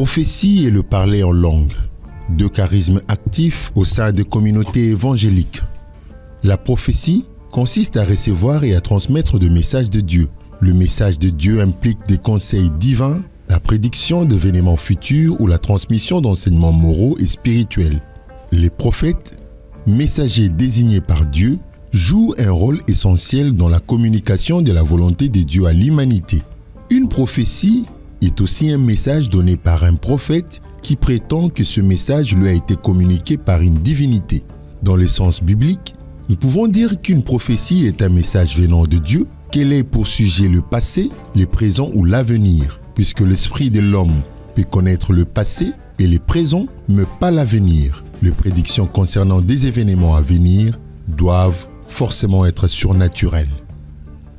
prophétie et le parler en langue, deux charismes actifs au sein des communautés évangéliques. La prophétie consiste à recevoir et à transmettre des messages de Dieu. Le message de Dieu implique des conseils divins, la prédiction d'événements futurs ou la transmission d'enseignements moraux et spirituels. Les prophètes, messagers désignés par Dieu, jouent un rôle essentiel dans la communication de la volonté de Dieu à l'humanité. Une prophétie est aussi un message donné par un prophète qui prétend que ce message lui a été communiqué par une divinité. Dans le sens biblique, nous pouvons dire qu'une prophétie est un message venant de Dieu, qu'elle ait pour sujet le passé, le présent ou l'avenir, puisque l'esprit de l'homme peut connaître le passé et le présent, mais pas l'avenir. Les prédictions concernant des événements à venir doivent forcément être surnaturelles.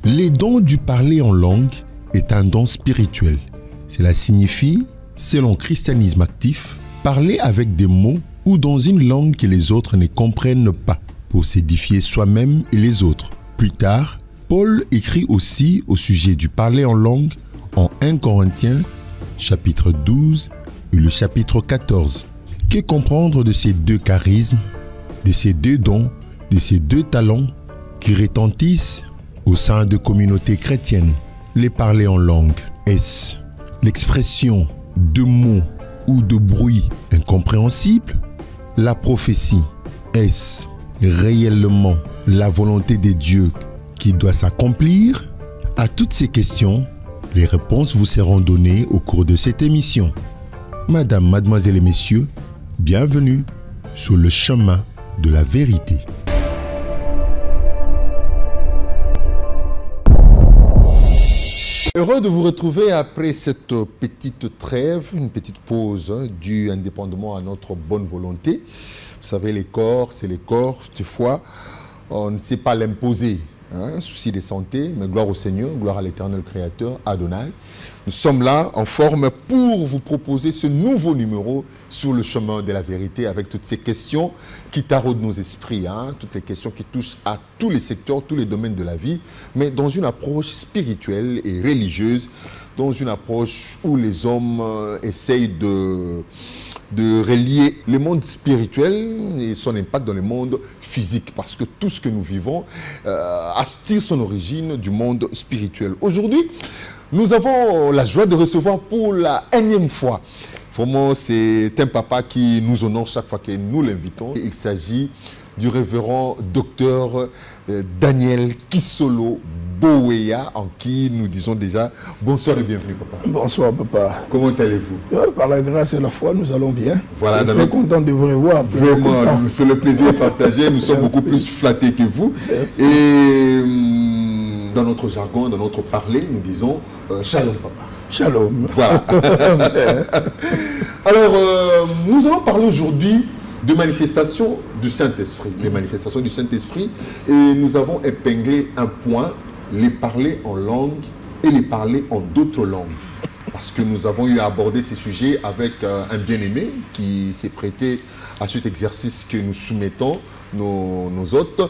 Les dons du parler en langue est un don spirituel. Cela signifie, selon le christianisme actif, parler avec des mots ou dans une langue que les autres ne comprennent pas, pour s'édifier soi-même et les autres. Plus tard, Paul écrit aussi au sujet du parler en langue en 1 Corinthiens, chapitre 12 et le chapitre 14. Que comprendre de ces deux charismes, de ces deux dons, de ces deux talents qui retentissent au sein de communautés chrétiennes? Les parler en langue, est-ce l'expression de mots ou de bruits incompréhensibles? La prophétie, est-ce réellement la volonté de Dieu qui doit s'accomplir? À toutes ces questions, les réponses vous seront données au cours de cette émission. Madame, mademoiselles et messieurs, bienvenue sur le chemin de la vérité. Heureux de vous retrouver après cette petite trêve, une petite pause due indépendamment à notre bonne volonté. Vous savez, les corps, c'est les corps. Toutefois, on ne sait pas l'imposer. Souci de santé, mais gloire au Seigneur, gloire à l'éternel Créateur, Adonai. Nous sommes là en forme pour vous proposer ce nouveau numéro sur le chemin de la vérité avec toutes ces questions qui taraudent nos esprits, toutes les questions qui touchent à tous les secteurs, tous les domaines de la vie, mais dans une approche spirituelle et religieuse, dans une approche où les hommes essayent de relier le monde spirituel et son impact dans le monde physique, parce que tout ce que nous vivons tire son origine du monde spirituel. Aujourd'hui, nous avons la joie de recevoir pour la énième fois. Vraiment, c'est un papa qui nous honore chaque fois que nous l'invitons. Il s'agit du révérend docteur Daniel Kisolo Boweya, en qui nous disons déjà bonsoir et bienvenue, papa. Bonsoir, papa. Comment allez-vous? Par la grâce et la foi, nous allons bien. Voilà, très content de vous revoir. Vraiment, c'est le plaisir partagé. Nous sommes beaucoup plus flattés que vous. Merci. Et dans notre jargon, dans notre parler, nous disons shalom, papa. Shalom. Voilà. Alors, nous allons parler aujourd'hui de manifestations du Saint-Esprit, les manifestations du Saint-Esprit, et nous avons épinglé un point, les parler en langue et les parler en d'autres langues. Parce que nous avons eu à aborder ces sujets avec un bien-aimé qui s'est prêté à cet exercice que nous soumettons nos hôtes,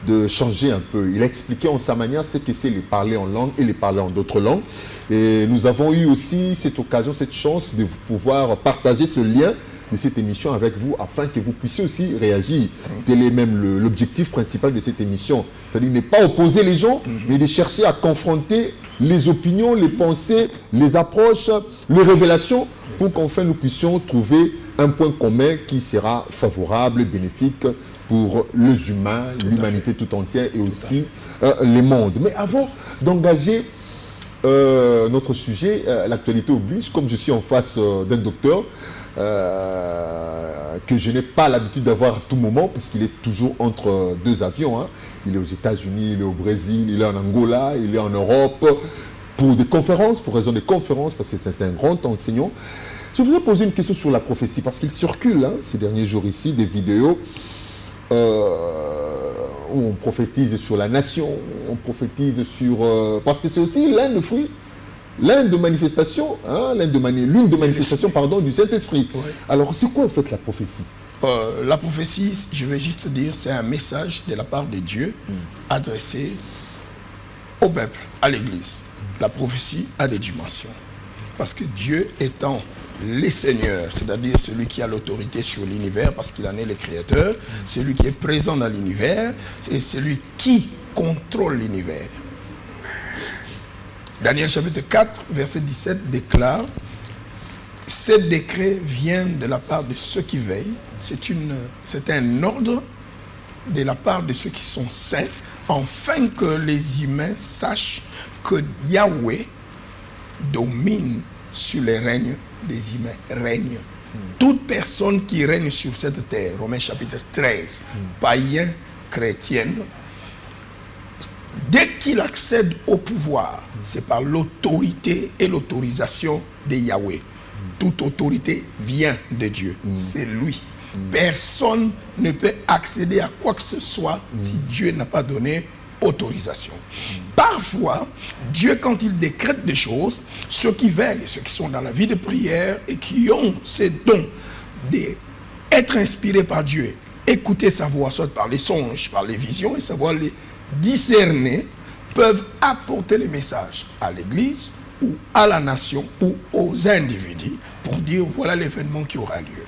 de changer un peu. Il a expliqué en sa manière ce que c'est les parler en langue et les parler en d'autres langues. Et nous avons eu aussi cette occasion, cette chance de pouvoir partager ce lien de cette émission avec vous afin que vous puissiez aussi réagir. Tel est même l'objectif principal de cette émission. C'est-à-dire ne pas opposer les gens, mais de chercher à confronter les opinions, les pensées, les approches, les révélations pour qu'enfin nous puissions trouver un point commun qui sera favorable, bénéfique pour les humains, l'humanité tout entière et aussi les mondes. Mais avant d'engager notre sujet, l'actualité oblige, comme je suis en face d'un docteur, que je n'ai pas l'habitude d'avoir à tout moment, parce qu'il est toujours entre deux avions. Il est aux États-Unis, il est au Brésil, il est en Angola, il est en Europe, pour des conférences, pour raison de conférences, parce que c'est un grand enseignant. Je voudrais poser une question sur la prophétie, parce qu'il circule ces derniers jours ici des vidéos où on prophétise sur la nation, on prophétise sur... parce que c'est aussi l'un des fruits, l'une de manifestations, du Saint-Esprit. Oui. Alors, c'est quoi en fait la prophétie? La prophétie, je vais juste dire, c'est un message de la part de Dieu adressé au peuple, à l'Église. La prophétie a des dimensions. Parce que Dieu étant les seigneurs, c'est-à-dire celui qui a l'autorité sur l'univers parce qu'il en est le créateur, celui qui est présent dans l'univers et celui qui contrôle l'univers. Daniel chapitre 4, verset 17 déclare: ce décret vient de la part de ceux qui veillent. C'est un ordre de la part de ceux qui sont saints, afin que les humains sachent que Yahweh domine sur les règnes des humains. Règne. Toute personne qui règne sur cette terre, Romains chapitre 13, païen, chrétien, dès qu'il accède au pouvoir, c'est par l'autorité et l'autorisation de Yahweh. Toute autorité vient de Dieu. C'est lui. Personne ne peut accéder à quoi que ce soit si Dieu n'a pas donné autorisation. Parfois, Dieu, quand il décrète des choses, ceux qui veillent, ceux qui sont dans la vie de prière et qui ont ces dons d'être inspirés par Dieu, écouter sa voix, soit par les songes, par les visions, et savoir les discerner, peuvent apporter les messages à l'Église ou à la nation ou aux individus pour dire voilà l'événement qui aura lieu.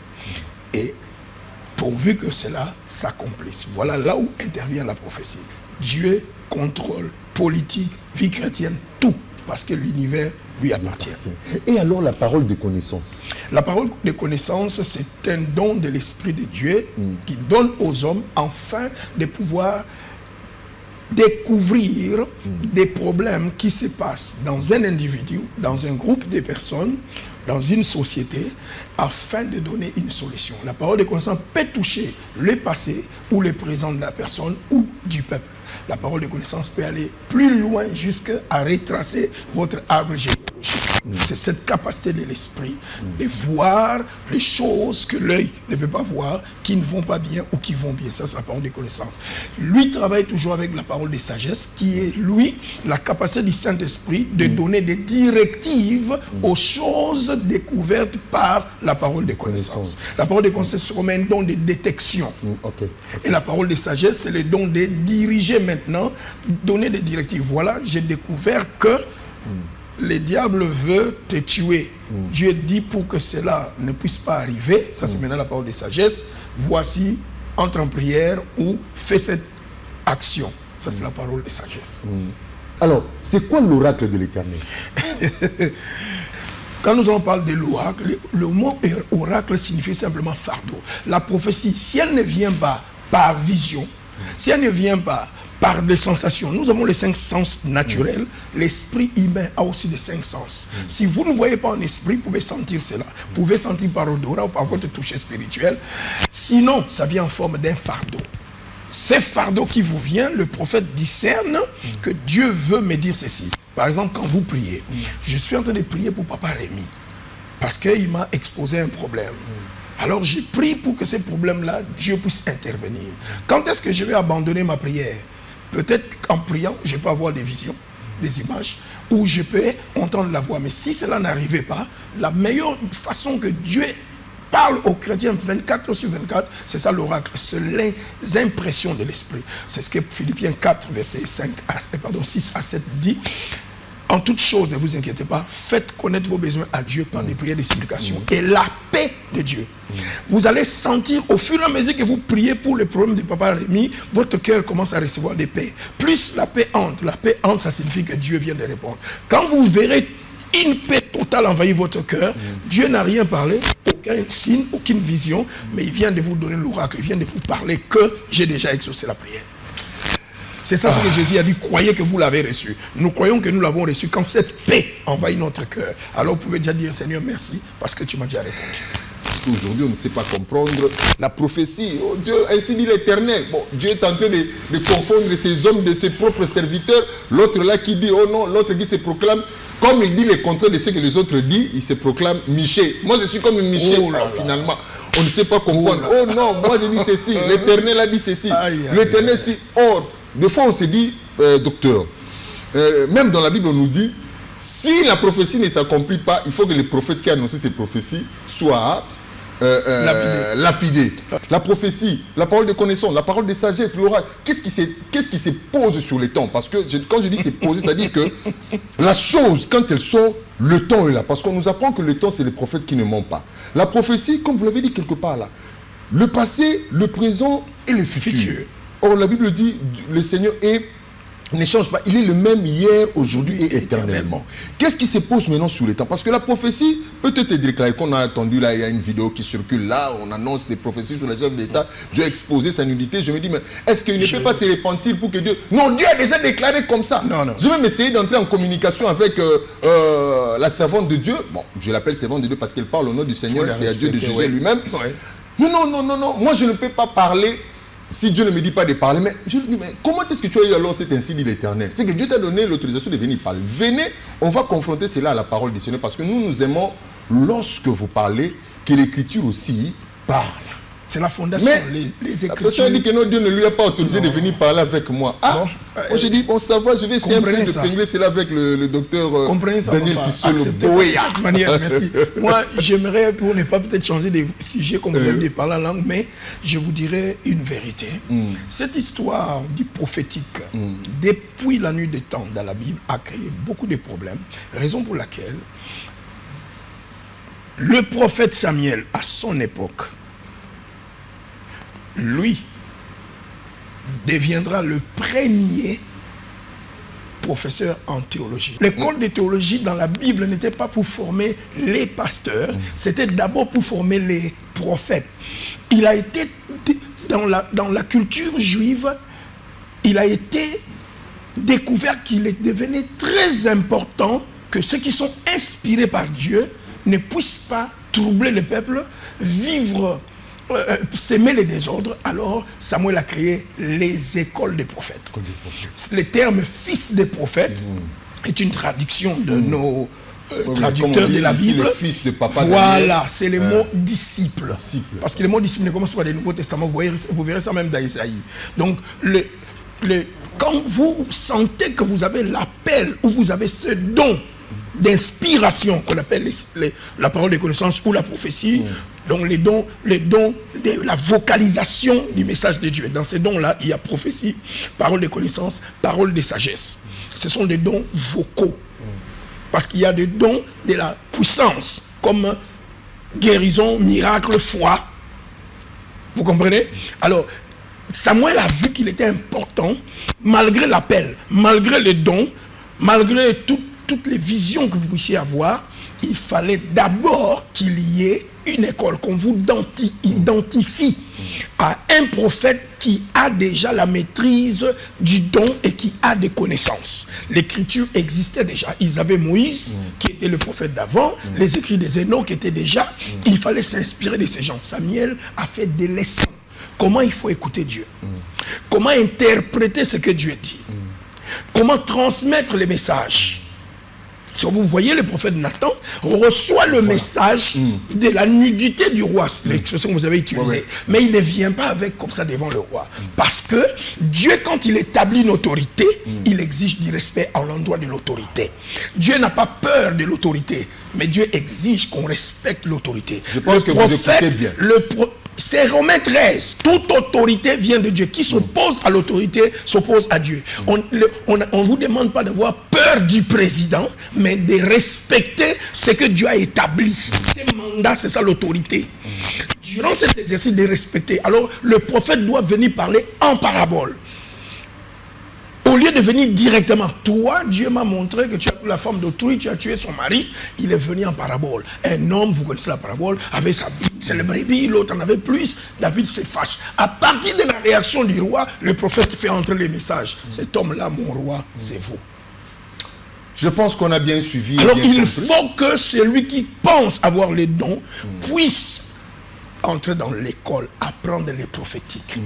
Et pourvu que cela s'accomplisse. Voilà là où intervient la prophétie. Dieu contrôle politique, vie chrétienne, tout, parce que l'univers lui appartient. Et alors la parole de connaissance? La parole de connaissance, c'est un don de l'Esprit de Dieu qui donne aux hommes enfin de pouvoir découvrir des problèmes qui se passent dans un individu, dans un groupe de personnes, dans une société, afin de donner une solution. La parole de connaissance peut toucher le passé ou le présent de la personne ou du peuple. La parole de connaissance peut aller plus loin jusqu'à retracer votre arbre généalogique. C'est cette capacité de l'esprit de voir les choses que l'œil ne peut pas voir, qui ne vont pas bien ou qui vont bien. Ça, c'est la parole de connaissance. Lui travaille toujours avec la parole de sagesse, qui est, lui, la capacité du Saint-Esprit de donner des directives aux choses découvertes par la parole de connaissance. La parole de connaissance, c'est comme un don de détection. Et la parole de sagesse, c'est le don de diriger maintenant, donner des directives. Voilà, j'ai découvert que le diable veut te tuer. Dieu dit pour que cela ne puisse pas arriver, ça c'est maintenant la parole de sagesse, voici, entre en prière ou fais cette action. Ça c'est la parole de sagesse. Alors, c'est quoi l'oracle de l'Éternel? Quand nous en parlons de l'oracle, le mot oracle signifie simplement fardeau. La prophétie, si elle ne vient pas par vision, si elle ne vient pas par des sensations, nous avons les 5 sens naturels, l'esprit humain a aussi des 5 sens. Si vous ne voyez pas en esprit, vous pouvez sentir cela. Vous pouvez sentir par odorat ou par votre toucher spirituel. Sinon, ça vient en forme d'un fardeau. Ce fardeau qui vous vient, le prophète discerne que Dieu veut me dire ceci. Par exemple, quand vous priez, je suis en train de prier pour Papa Rémi, parce qu'il m'a exposé un problème. Alors je prie pour que ce problème-là, Dieu puisse intervenir. Quand est-ce que je vais abandonner ma prière? Peut-être qu'en priant, je peux avoir des visions, des images, ou je peux entendre la voix. Mais si cela n'arrivait pas, la meilleure façon que Dieu parle aux chrétiens 24 sur 24, c'est ça l'oracle, c'est les impressions de l'esprit. C'est ce que Philippiens 4, verset 6 à 7 dit. En toute chose, ne vous inquiétez pas, faites connaître vos besoins à Dieu par des prières, des supplications. Et la paix de Dieu. Vous allez sentir, au fur et à mesure que vous priez pour le problème de Papa Rémi, votre cœur commence à recevoir des paix. Plus la paix entre, ça signifie que Dieu vient de répondre. Quand vous verrez une paix totale envahir votre cœur, Dieu n'a rien parlé, aucun signe, aucune vision, mais il vient de vous donner l'oracle, il vient de vous parler que j'ai déjà exaucé la prière. C'est ça ce que Jésus a dit, croyez que vous l'avez reçu. Nous croyons que nous l'avons reçu quand cette paix envahit notre cœur. Alors vous pouvez déjà dire, Seigneur, merci, parce que tu m'as déjà répondu. Aujourd'hui, on ne sait pas comprendre la prophétie. Oh Dieu, ainsi dit l'Éternel. Bon, Dieu est en train de confondre ces hommes de ses propres serviteurs. L'autre là qui dit, oh non, l'autre qui se proclame. Comme il dit le contraire de ce que les autres disent, il se proclame Miché. Moi, je suis comme Miché. Alors, finalement, on ne sait pas comprendre. Oh non, moi je dis ceci. L'Éternel a dit ceci. L'Éternel dit, or, des fois on se dit, docteur, même dans la Bible on nous dit, si la prophétie ne s'accomplit pas, il faut que les prophètes qui annoncent ces prophéties soient lapidé. La prophétie, la parole de connaissance, la parole de sagesse, l'oracle. Qu'est-ce qui se pose sur les temps? Parce que quand je dis c'est posé, c'est-à-dire que la chose, quand elles sont, le temps est là. Parce qu'on nous apprend que le temps, c'est les prophètes qui ne mentent pas. La prophétie, comme vous l'avez dit quelque part là, le passé, le présent et le futur. Or, la Bible dit, le Seigneur ne change pas. Il est le même hier, aujourd'hui et éternellement. Qu'est-ce qui se pose maintenant sur les temps? Parce que la prophétie, peut-être déclarée, qu'on a entendu là, il y a une vidéo qui circule là, on annonce des prophéties sur les chefs d'État. Dieu a exposé sa nudité. Je me dis, mais est-ce qu'il ne peut pas se repentir pour que Dieu... Non, Dieu a déjà déclaré comme ça. Non. Je vais m'essayer d'entrer en communication avec la servante de Dieu. Bon, je l'appelle servante de Dieu parce qu'elle parle au nom du Seigneur, c'est à Dieu de juger lui-même. Non. Moi, je ne peux pas parler... Si Dieu ne me dit pas de parler, mais je lui dis, mais comment est-ce que tu as eu alors cet ainsi dit l'Éternel? C'est que Dieu t'a donné l'autorisation de venir parler. Venez, on va confronter cela à la parole du Seigneur, parce que nous aimons, lorsque vous parlez, que l'Écriture aussi parle. C'est la fondation, les Écritures. La personne dit que non, Dieu ne lui a pas autorisé de venir parler avec moi. Moi j'ai dit, bon ça va, je vais essayer un peu de pingler cela avec le docteur Daniel Kissolo. De cette manière, merci. Moi, j'aimerais, pour ne pas peut-être changer de sujet comme vous avez dit par la langue, mais je vous dirais une vérité. Cette histoire du prophétique, depuis la nuit des temps dans la Bible, a créé beaucoup de problèmes. Raison pour laquelle le prophète Samuel, à son époque, lui deviendra le premier professeur en théologie. L'école de théologie dans la Bible n'était pas pour former les pasteurs, c'était d'abord pour former les prophètes. Il a été, dans la culture juive, il a été découvert qu'il est devenu très important que ceux qui sont inspirés par Dieu ne puissent pas troubler le peuple, vivre s'aimer les désordres. Alors Samuel a créé les écoles des prophètes. Le terme fils des prophètes est une traduction de nos traducteurs de la Bible. Le fils de papa. Voilà, c'est le mot disciple. Parce que le mot disciple ne commence pas dans le Nouveau Testament. Vous verrez ça même dans Isaïe. Donc quand vous sentez que vous avez l'appel ou vous avez ce don d'inspiration qu'on appelle la parole de connaissance ou la prophétie, donc les dons de la vocalisation du message de Dieu. Dans ces dons-là, il y a prophétie, parole de connaissance, parole de sagesse. Ce sont des dons vocaux. Parce qu'il y a des dons de la puissance, comme guérison, miracle, foi. Vous comprenez? Alors, Samuel a vu qu'il était important, malgré l'appel, malgré les dons, malgré toutes les visions que vous puissiez avoir, il fallait d'abord qu'il y ait une école, qu'on vous identifie à un prophète qui a déjà la maîtrise du don et qui a des connaissances. L'écriture existait déjà. Ils avaient Moïse, qui était le prophète d'avant, les écrits des Hénoch qui étaient déjà. Il fallait s'inspirer de ces gens. Samuel a fait des leçons. Comment il faut écouter Dieu? Comment interpréter ce que Dieu dit? Comment transmettre les messages? Si vous voyez, le prophète Nathan reçoit le message de la nudité du roi, l'expression que vous avez utilisée. Mais il ne vient pas avec comme ça devant le roi. Parce que Dieu, quand il établit une autorité, il exige du respect à l'endroit de l'autorité. Dieu n'a pas peur de l'autorité, mais Dieu exige qu'on respecte l'autorité. Je pense que vous écoutez bien. C'est Romains 13. Toute autorité vient de Dieu. Qui s'oppose à l'autorité s'oppose à Dieu. On ne vous demande pas d'avoir peur du président, mais de respecter ce que Dieu a établi. Ses mandats, c'est ça l'autorité. Durant cet exercice de respecter, alors le prophète doit venir parler en parabole. Au lieu de venir directement, toi, Dieu m'a montré que tu as pris la femme d'autrui, tu as tué son mari, il est venu en parabole. Un homme, vous connaissez la parabole, avait sa brebis, l'autre en avait plus, David se fâche. À partir de la réaction du roi, le prophète fait entrer les messages. Cet homme-là, mon roi, c'est vous. Je pense qu'on a bien suivi. Alors il faut que celui qui pense avoir les dons puisse entrer dans l'école, apprendre les prophétiques.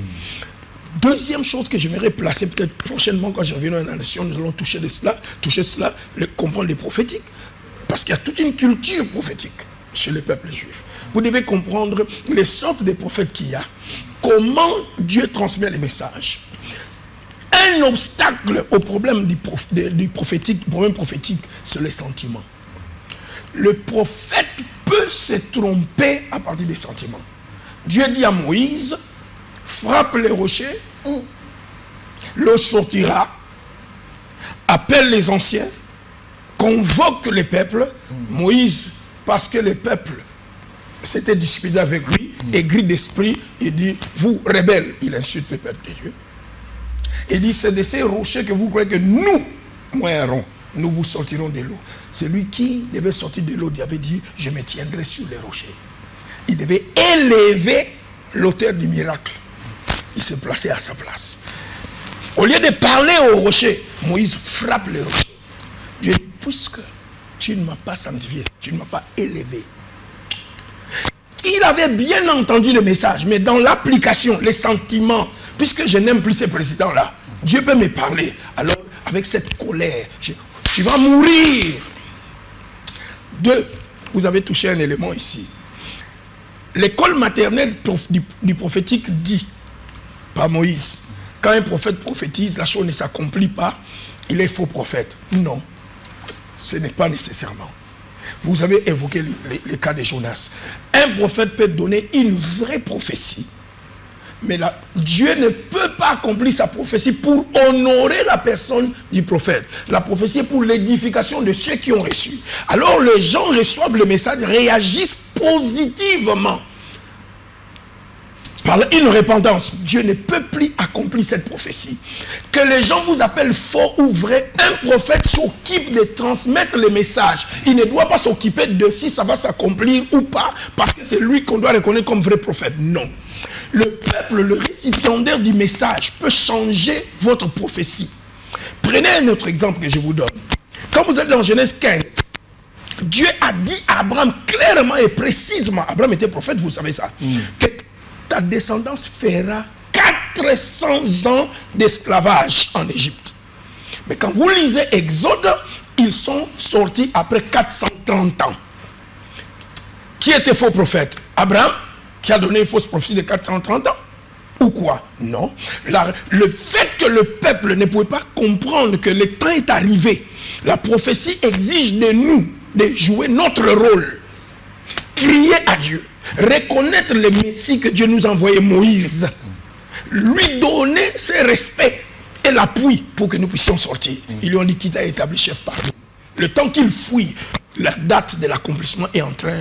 Deuxième chose que j'aimerais placer peut-être prochainement quand je reviendrai dans la nation, nous allons toucher cela, comprendre les prophétiques. Parce qu'il y a toute une culture prophétique chez le peuple juif. Vous devez comprendre les sortes de prophètes qu'il y a. Comment Dieu transmet les messages. Un obstacle au problème du problème prophétique, c'est les sentiments. Le prophète peut se tromper à partir des sentiments. Dieu dit à Moïse, frappe les rochers, l'eau sortira, appelle les anciens, convoque les peuples. Moïse, parce que les peuples s'étaient disputés avec lui, aigri d'esprit, il dit, vous rebelles, il insulte le peuple de Dieu. Il dit, c'est de ces rochers que vous croyez que nous, moi Aaron, nous vous sortirons de l'eau. C'est lui qui devait sortir de l'eau, il avait dit, je me tiendrai sur les rochers. Il devait élever l'auteur du miracle. Il s'est placé à sa place. Au lieu de parler aux rochers, Moïse frappe les rochers. Dieu dit, puisque tu ne m'as pas sanctifié, tu ne m'as pas élevé. Il avait bien entendu le message, mais dans l'application, les sentiments, puisque je n'aime plus ces présidents-là, Dieu peut me parler. Alors, avec cette colère, tu vas mourir. 2, vous avez touché un élément ici. L'école maternelle du prophétique dit, par Moïse, quand un prophète prophétise, la chose ne s'accomplit pas, il est faux prophète. Non, ce n'est pas nécessairement. Vous avez évoqué le cas de Jonas. Un prophète peut donner une vraie prophétie. Mais là, Dieu ne peut pas accomplir sa prophétie pour honorer la personne du prophète. La prophétie est pour l'édification de ceux qui ont reçu. Alors les gens reçoivent le message, réagissent positivement. Par une repentance, Dieu ne peut plus accomplir cette prophétie. Que les gens vous appellent faux ou vrai, un prophète s'occupe de transmettre le message. Il ne doit pas s'occuper de si ça va s'accomplir ou pas, parce que c'est lui qu'on doit reconnaître comme vrai prophète. Non. Le peuple, le récipiendaire du message peut changer votre prophétie. Prenez un autre exemple que je vous donne. Quand vous êtes dans Genèse 15, Dieu a dit à Abraham clairement et précisément, Abraham était prophète, vous savez ça, que ta descendance fera 400 ans d'esclavage en Égypte. Mais quand vous lisez Exode, ils sont sortis après 430 ans. Qui était faux prophète? Abraham, qui a donné une fausse prophétie de 430 ans? Ou quoi? Non. Le fait que le peuple ne pouvait pas comprendre que le temps est arrivé, la prophétie exige de nous de jouer notre rôle. Crier à Dieu. Reconnaître le Messie que Dieu nous a envoyé, Moïse. Lui donner ses respects et l'appui pour que nous puissions sortir. Ils lui ont dit qu'il t'a établi chef par nous. Le temps qu'il fouille, la date de l'accomplissement est en train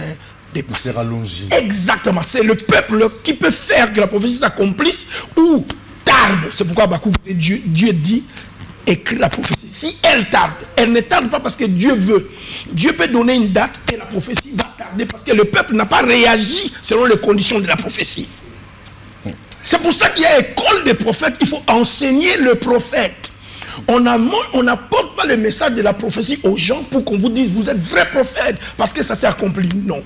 de passer. Rallongé. Exactement. C'est le peuple qui peut faire que la prophétie s'accomplisse ou tarde. C'est pourquoi Dieu dit, écrit la prophétie. Si elle tarde, elle ne tarde pas parce que Dieu veut. Dieu peut donner une date et la prophétie va tarder parce que le peuple n'a pas réagi selon les conditions de la prophétie. C'est pour ça qu'il y a école des prophètes. Il faut enseigner le prophète. On n'apporte pas le message de la prophétie aux gens pour qu'on vous dise vous êtes vrai prophète parce que ça s'est accompli. Non.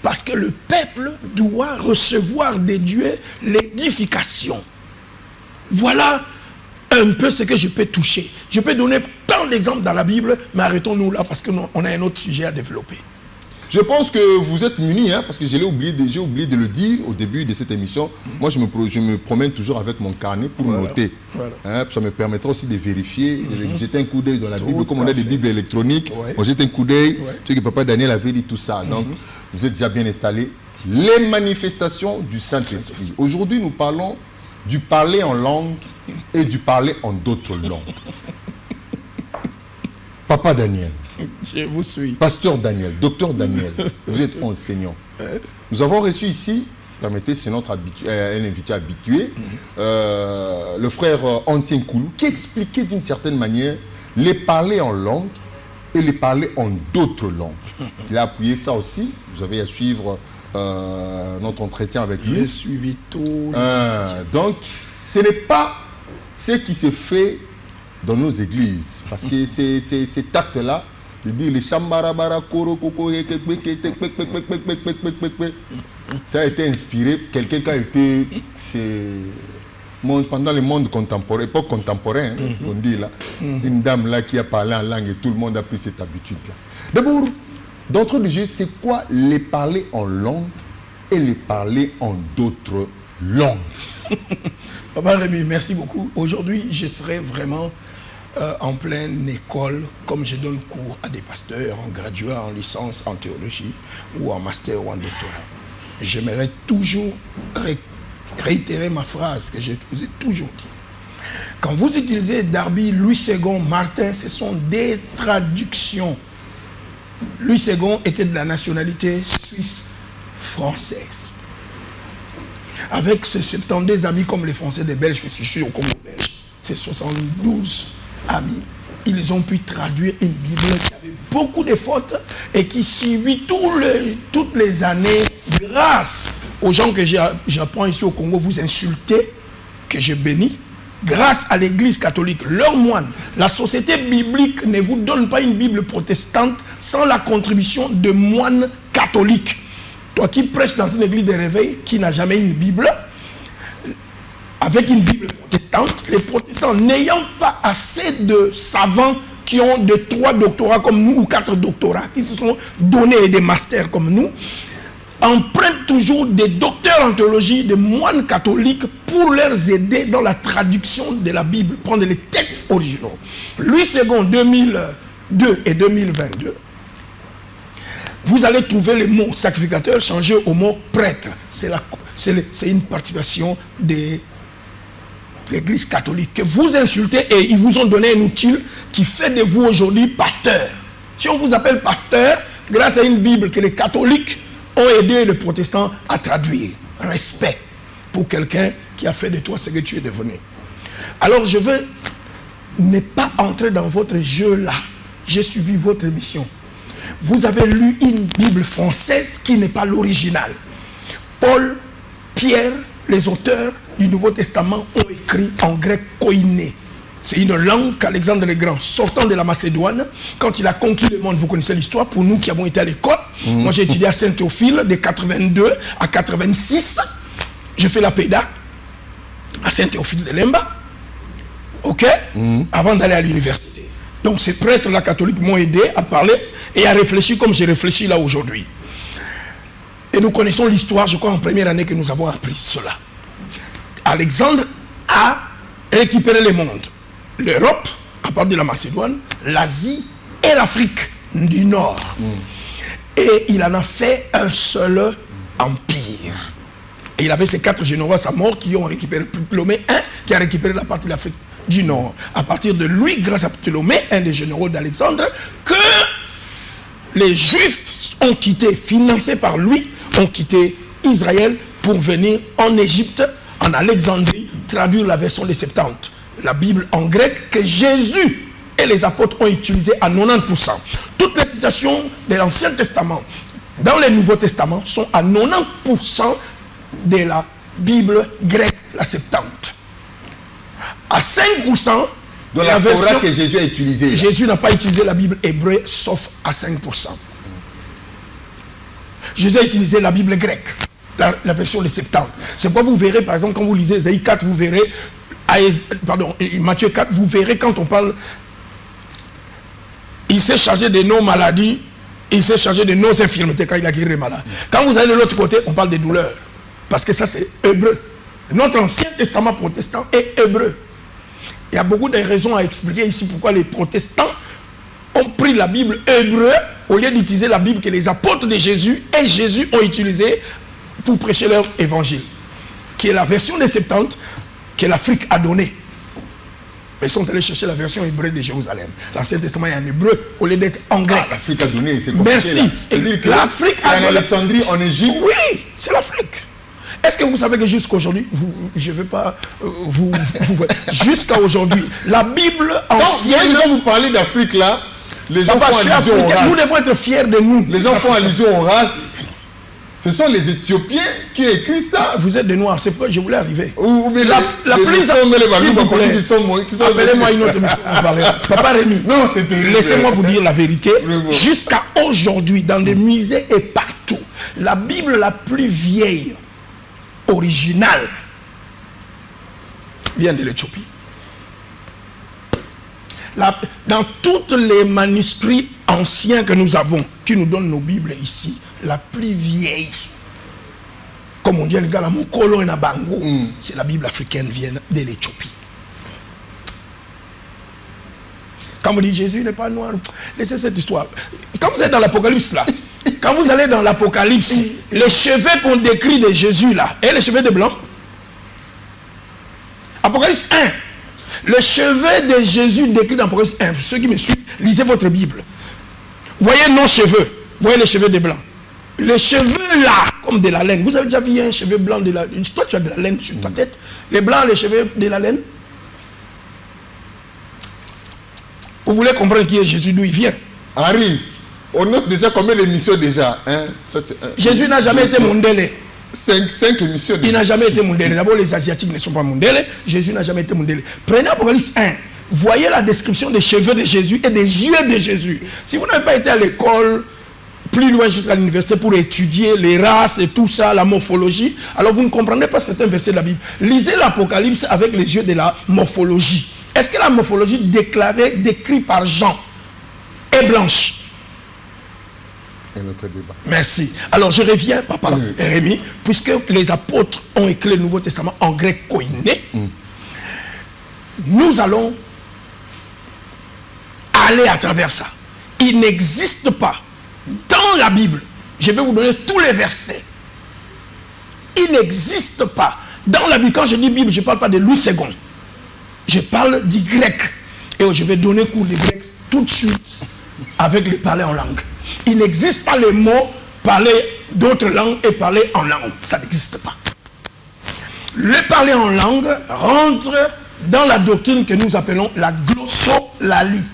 Parce que le peuple doit recevoir de Dieu l'édification. Voilà un peu ce que je peux toucher. Je peux donner tant d'exemples dans la Bible, mais arrêtons-nous là parce qu'on a un autre sujet à développer. Je pense que vous êtes munis, hein, parce que j'ai oublié de le dire au début de cette émission. Moi, je me promène toujours avec mon carnet pour noter. Hein, ça me permettra aussi de vérifier, de jeter un coup d'œil dans la Bible. Comme on a des Bibles électroniques, on jette un coup d'œil. Ce que Papa Daniel avait dit, tout ça. Donc, vous êtes déjà bien installés. Les manifestations du Saint-Esprit. Aujourd'hui, nous parlons du parler en langue et du parler en d'autres langues. Papa Daniel. Je vous suis. Pasteur Daniel, docteur Daniel, vous êtes enseignant. Nous avons reçu ici, permettez, c'est notre un invité habitué, le frère Antien Koulou, qui expliquait d'une certaine manière les parler en langue et les parler en d'autres langues. Il a appuyé ça aussi. Vous avez à suivre notre entretien avec lui. J'ai suivi tout. Donc, ce n'est pas ce qui se fait dans nos églises. Parce que cet acte-là, de dire les chambarabara, koro, koko, ça a été inspiré, quelqu'un qui a été pendant le monde contemporain, époque contemporaine, ce qu'on dit là, une dame là qui a parlé en langue et tout le monde a pris cette habitude-là. D'abord, d'entre les jeux, c'est quoi les parler en langue et les parler en d'autres langues? Papa Rémi, merci beaucoup. Aujourd'hui, je serai vraiment en pleine école, comme je donne cours à des pasteurs, en graduat, en licence, en théologie, ou en master ou en doctorat. J'aimerais toujours réitérer ma phrase que je vous ai toujours dit. Quand vous utilisez Darby, Louis II, Martin, ce sont des traductions. Louis II était de la nationalité suisse-française. Avec ses 72 amis comme les Français des Belges, je suis sûr au Congo belge, ces 72 amis, ils ont pu traduire une Bible qui avait beaucoup de fautes et qui subit toutes les années grâce aux gens que j'apprends ici au Congo, vous insultez, que je bénis, grâce à l'église catholique, leurs moines. La société biblique ne vous donne pas une Bible protestante sans la contribution de moines catholiques. Toi qui prêches dans une église de réveil, qui n'a jamais une Bible, avec une Bible protestante, les protestants n'ayant pas assez de savants qui ont de 3 doctorats comme nous, ou 4 doctorats, qui se sont donnés et des masters comme nous, empruntent toujours des docteurs en théologie, des moines catholiques pour leur aider dans la traduction de la Bible, prendre les textes originaux. Louis II, 2002 et 2022, vous allez trouver le mot sacrificateur changé au mot prêtre. C'est une participation de l'église catholique que vous insultez et ils vous ont donné un outil qui fait de vous aujourd'hui pasteur. Si on vous appelle pasteur, grâce à une Bible que les catholiques ont aidé les protestants à traduire. Respect pour quelqu'un qui a fait de toi ce que tu es devenu. Alors je veux ne pas entrer dans votre jeu là. J'ai suivi votre mission. Vous avez lu une Bible française qui n'est pas l'original. Paul, Pierre, les auteurs du Nouveau Testament ont écrit en grec koiné. C'est une langue qu'Alexandre le Grand, sortant de la Macédoine, quand il a conquis le monde, vous connaissez l'histoire, pour nous qui avons été à l'école. Moi j'ai étudié à Saint-Théophile de 82 à 86. J'ai fait la PEDA à Saint-Théophile de Lemba. Ok, avant d'aller à l'université. Donc ces prêtres-là catholiques m'ont aidé à parler et à réfléchir comme j'ai réfléchi là aujourd'hui. Et nous connaissons l'histoire, je crois, en première année que nous avons appris cela. Alexandre a récupéré le monde. L'Europe, à part de la Macédoine, l'Asie et l'Afrique du Nord. Et il en a fait un seul empire. Et il avait ces 4 généraux à sa mort qui ont récupéré Ptolémée I, qui a récupéré la partie de l'Afrique du Nord. À partir de lui, grâce à Ptolémée, un des généraux d'Alexandre, que les Juifs ont quitté, financés par lui, ont quitté Israël pour venir en Égypte, en Alexandrie, traduire la version des Septante. La Bible en grec que Jésus et les apôtres ont utilisé à 90%. Toutes les citations de l'Ancien Testament dans le Nouveau Testament sont à 90% de la Bible grecque, la Septante. À 5% de la version que Jésus a utilisée. Jésus n'a pas utilisé la Bible hébreu sauf à 5%. Jésus a utilisé la Bible grecque, la version des Septante. C'est pourquoi vous verrez, par exemple, quand vous lisez Ésaïe 4, vous verrez, Matthieu 4, vous verrez quand on parle, il s'est chargé de nos maladies, il s'est chargé de nos infirmités quand il a guéri les malades. Quand vous allez de l'autre côté, on parle des douleurs. Parce que ça, c'est hébreu. Notre Ancien Testament protestant est hébreu. Il y a beaucoup de raisons à expliquer ici pourquoi les protestants ont pris la Bible hébreu au lieu d'utiliser la Bible que les apôtres de Jésus et Jésus ont utilisée pour prêcher leur évangile, qui est la version des Septante que l'Afrique a donnée. Ils sont allés chercher la version hébreu de Jérusalem. L'Ancien Testament est en hébreu au lieu d'être en grec. L'Afrique a donné, c'est compliqué. Merci. L'Afrique a donné. En Alexandrie, en Égypte. Oui, c'est l'Afrique. Est-ce que vous savez que jusqu'à aujourd'hui, je ne vais pas jusqu'à aujourd'hui, la Bible ancienne... Quand vous parlez d'Afrique là, les gens font allusion aux races. Nous devons être fiers de nous. Les gens font allusion aux races. Ce sont les Éthiopiens qui écrivent ça. Vous êtes des Noirs, c'est pourquoi je voulais arriver. La plus appelez-moi une autre mission. Papa Rémi, laissez-moi vous dire la vérité. Jusqu'à aujourd'hui, dans les musées et partout, la Bible la plus vieille, originale, vient de l'Éthiopie. Dans tous les manuscrits anciens que nous avons, qui nous donnent nos Bibles ici, la plus vieille, comme on dit les gars, la Mokolo et Nabango, c'est la Bible africaine vient de l'Éthiopie. Quand vous dites Jésus n'est pas noir, laissez cette histoire. Quand vous êtes dans l'Apocalypse là, quand vous allez dans l'Apocalypse, les cheveux qu'on décrit de Jésus là, et les cheveux de blanc. Apocalypse 1. Le cheveu de Jésus décrit dans Apocalypse 1. Ceux qui me suivent, lisez votre Bible. Voyez nos cheveux. Voyez les cheveux de blanc. Les cheveux là, comme de la laine. Vous avez déjà vu un cheveu blanc de la laine? Toi, tu as de la laine sur ta tête. Les blancs, les cheveux de la laine. Vous voulez comprendre qui est Jésus, d'où il vient? Henri, on note déjà combien d'émissions déjà, hein? Jésus n'a jamais été mondélé. 5 émissions déjà. Il n'a jamais été mondélé. D'abord, les Asiatiques ne sont pas mondélés. Jésus n'a jamais été mondélé. Prenez Apocalypse 1. Voyez la description des cheveux de Jésus et des yeux de Jésus. Si vous n'avez pas été à l'école, plus loin jusqu'à l'université pour étudier les races et tout ça, la morphologie, alors vous ne comprendrez pas certains versets de la Bible. Lisez l'Apocalypse avec les yeux de la morphologie. Est-ce que la morphologie décrite par Jean est blanche? Un autre débat. Merci. Alors je reviens, papa Rémi, puisque les apôtres ont écrit le Nouveau Testament en grec koiné, nous allons aller à travers ça. Il n'existe pas dans la Bible, je vais vous donner tous les versets. Il n'existe pas dans la Bible. Quand je dis Bible, je ne parle pas de Louis II. Je parle du grec. Et je vais donner cours de grec tout de suite avec le parler en langue. Il n'existe pas le mot parler d'autres langues et parler en langue. Ça n'existe pas. Le parler en langue rentre dans la doctrine que nous appelons la glossolalie,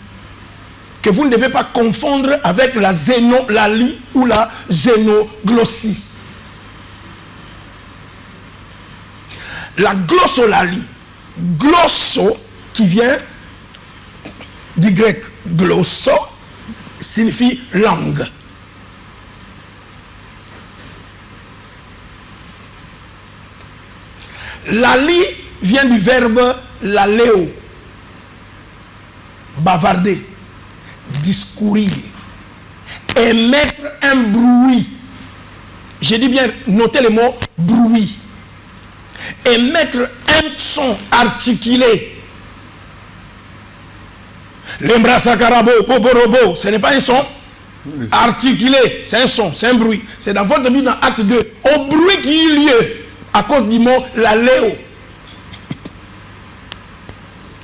que vous ne devez pas confondre avec la zénolalie ou la zénoglossie. La glossolalie, glosso, qui vient du grec glosso, signifie langue. Lali vient du verbe laléo, bavarder, discourir, émettre un bruit. Je dis bien, notez le mot bruit. Émettre un son articulé. L'embrasakarabo, poporobo, ce n'est pas un son articulé, c'est un son, c'est un bruit. C'est dans votre Bible, dans Acte 2, au bruit qui eut lieu à cause du mot laléo.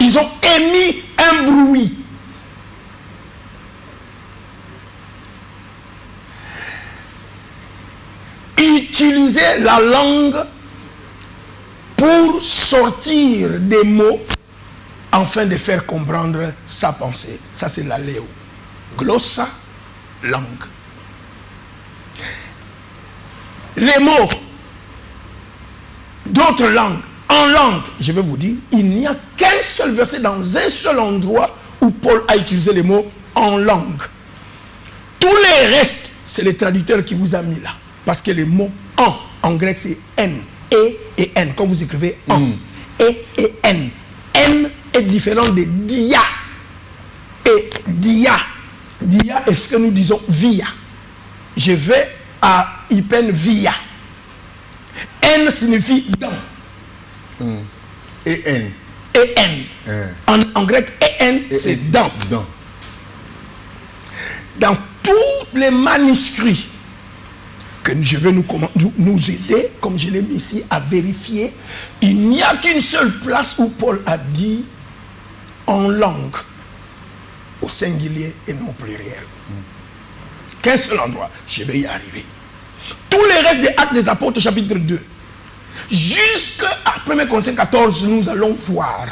Ils ont émis un bruit. Utiliser la langue pour sortir des mots afin de faire comprendre sa pensée. Ça, c'est la léo. Glossa, langue. Les mots d'autres langues, en langue, je vais vous dire, il n'y a qu'un seul verset dans un seul endroit où Paul a utilisé les mots en langue. Tous les restes, c'est le traducteur qui vous a mis là. Parce que les mots en grec, c'est N, E et N. Quand vous écrivez en, E et N. N est différent de dia. Et dia. Dia est ce que nous disons via. Je vais à Ipen via. N signifie dans. Et N. Et N. En grec, et N, c'est dans. Dans tous les manuscrits que je vais nous aider, comme je l'ai mis ici, à vérifier, il n'y a qu'une seule place où Paul a dit en langue, au singulier et non au pluriel. Qu'un seul endroit, je vais y arriver. Tous les restes des Actes des Apôtres, chapitre 2, jusqu'à 1 Corinthiens 14, nous allons voir,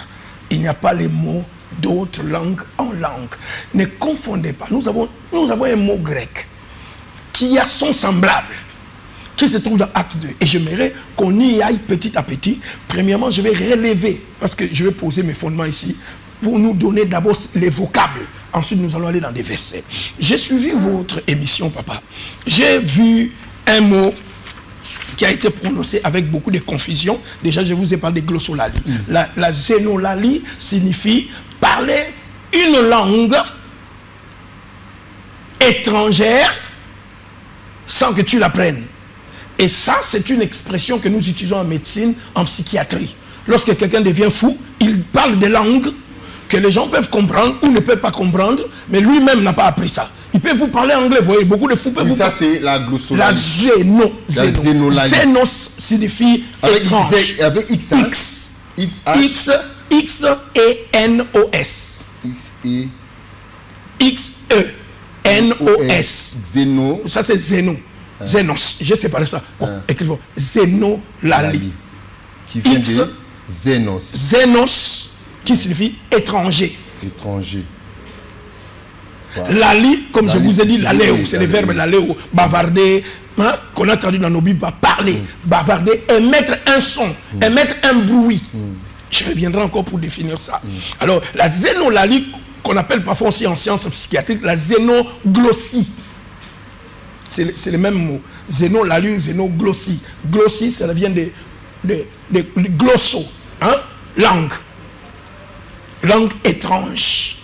il n'y a pas les mots d'autres langues en langue. Ne confondez pas, nous avons un mot grec qui a son semblable, qui se trouve dans Acte 2. Et j'aimerais qu'on y aille petit à petit. Premièrement, je vais relever, parce que je vais poser mes fondements ici, pour nous donner d'abord les vocables. Ensuite, nous allons aller dans des versets. J'ai suivi votre émission, papa. J'ai vu un mot qui a été prononcé avec beaucoup de confusion. Déjà, je vous ai parlé de glossolalie. La zénolalie signifie parler une langue étrangère sans que tu l'apprennes. Et ça, c'est une expression que nous utilisons en médecine, en psychiatrie. Lorsque quelqu'un devient fou, il parle des langues que les gens peuvent comprendre ou ne peuvent pas comprendre, mais lui-même n'a pas appris ça. Il peut vous parler anglais, vous voyez, beaucoup de fous peuvent vous ça, parler. c'est la glossolalie. La zénolalie. Zénos signifie étrange. Avec X. X. X. X-E-N-O-S. X-E-N-O-S. Zéno. Ça, c'est Zéno. Zénos. J'ai séparé ça. Bon, écrivons. Zénolalie. Qui vient de Zénos. Zénos, qui signifie étranger. Étranger. Lali, comme je vous ai dit, l'aléo, c'est le verbe l'aléo, bavarder, hein, qu'on a traduit dans nos Bibles, parler, bavarder, émettre un son, émettre un bruit. Je reviendrai encore pour définir ça. Alors, la zénolalie, qu'on appelle parfois aussi en sciences psychiatriques, la zénoglossie. C'est le même mot. Zénolalie, zénoglossie. Glossie, ça vient de glosso, hein, langue. Langue étrange.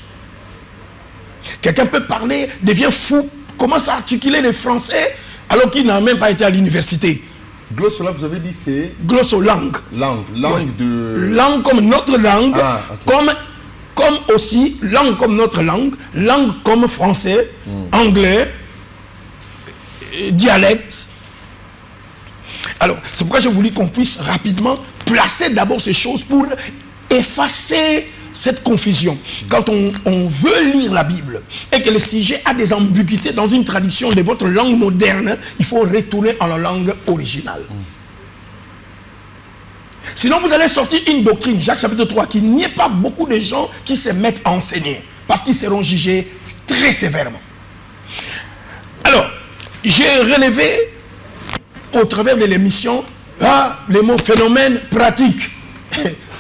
Quelqu'un peut parler, devient fou, commence à articuler le français alors qu'il n'a même pas été à l'université. Glosso, là, vous avez dit c'est... Glosso, langue. Langue de... Langue comme notre langue, okay. comme aussi, langue comme notre langue comme français, anglais, dialecte. Alors, c'est pourquoi j'ai voulu qu'on puisse rapidement placer d'abord ces choses pour effacer cette confusion. Quand on veut lire la Bible et que le sujet a des ambiguïtés dans une traduction de votre langue moderne, il faut retourner en la langue originale. Sinon, vous allez sortir une doctrine, Jacques chapitre 3, qu'il n'y ait pas beaucoup de gens qui se mettent à enseigner, parce qu'ils seront jugés très sévèrement. Alors, j'ai relevé, au travers de l'émission, les mots phénomène pratique.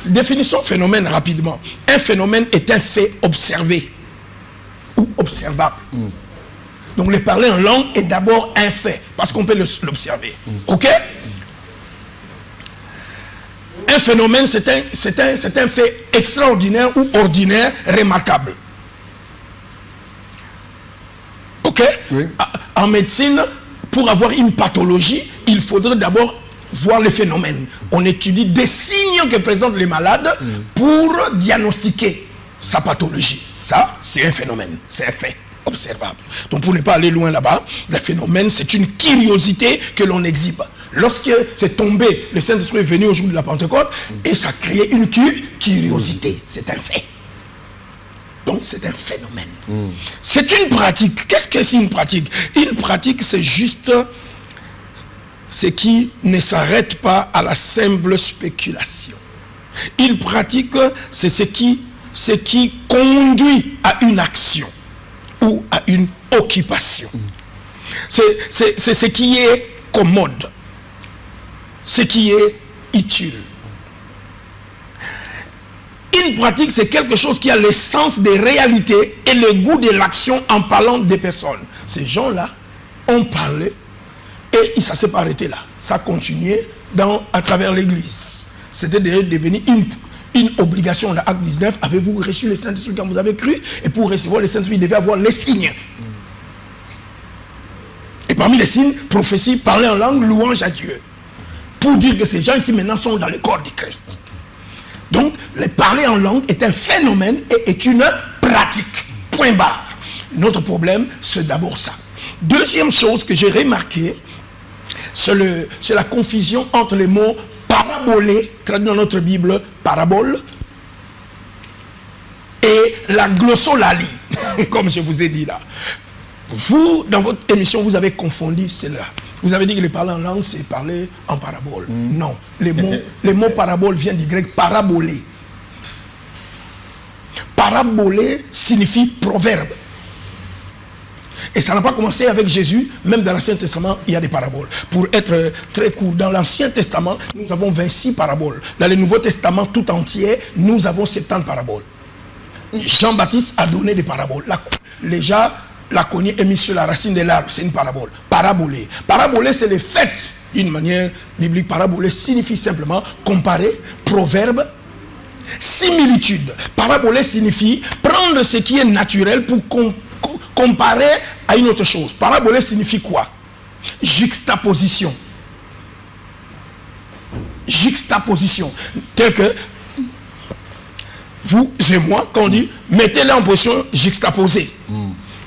Définissons phénomène rapidement. Un phénomène est un fait observé ou observable. Donc le parler en langue est d'abord un fait, parce qu'on peut l'observer. Ok? Un phénomène, c'est un fait extraordinaire ou ordinaire, remarquable. Ok? Oui. En médecine, pour avoir une pathologie, il faudrait d'abord voir les phénomènes. On étudie des signes que présentent les malades pour diagnostiquer sa pathologie. Ça, c'est un phénomène, c'est un fait observable. Donc pour ne pas aller loin là-bas, le phénomène, c'est une curiosité que l'on exhibe. Lorsque c'est tombé, le Saint-Esprit est venu au jour de la Pentecôte et ça a créé une curiosité. C'est un fait. Donc c'est un phénomène. C'est une pratique. Qu'est-ce que c'est une pratique? Une pratique, c'est juste ce qui ne s'arrête pas à la simple spéculation. Une pratique, c'est ce qui conduit à une action ou à une occupation. C'est ce qui est commode, ce qui est utile. Une pratique, c'est quelque chose qui a l'essence des réalités et le goût de l'action en parlant des personnes. Ces gens-là ont parlé et ça ne s'est pas arrêté là. Ça a continué à travers l'église. C'était devenu une obligation. Dans Acte 19, avez-vous reçu le Saint-Esprit quand vous avez cru? Et pour recevoir le Saint-Esprit, il devait avoir les signes. Et parmi les signes, prophétie, parler en langue, louange à Dieu. Pour dire que ces gens ici maintenant sont dans le corps du Christ. Donc, le parler en langue est un phénomène et est une pratique. Point barre. Notre problème, c'est d'abord ça. Deuxième chose que j'ai remarqué, c'est la confusion entre les mots parabolé, traduit dans notre Bible, parabole, et la glossolalie, comme je vous ai dit là. Vous, dans votre émission, vous avez confondu cela. Vous avez dit que le parler en langue, c'est parler en parabole. Non, les mots parabole viennent du grec parabolé. Parabolé signifie proverbe. Et ça n'a pas commencé avec Jésus, même dans l'Ancien Testament, il y a des paraboles. Pour être très court, dans l'Ancien Testament, nous avons 26 paraboles. Dans le Nouveau Testament tout entier, nous avons 70 paraboles. Jean-Baptiste a donné des paraboles. Les gens l'ont connu et mis sur la racine de l'arbre, c'est une parabole. Parabolé. Parabolé, c'est le fait, d'une manière biblique. Parabolé signifie simplement comparer, proverbe, similitude. Parabolé signifie prendre ce qui est naturel pour comparer à une autre chose. Parabolé signifie quoi? Juxtaposition. Juxtaposition. Tel que vous et moi, quand on dit mettez-les en position juxtaposée.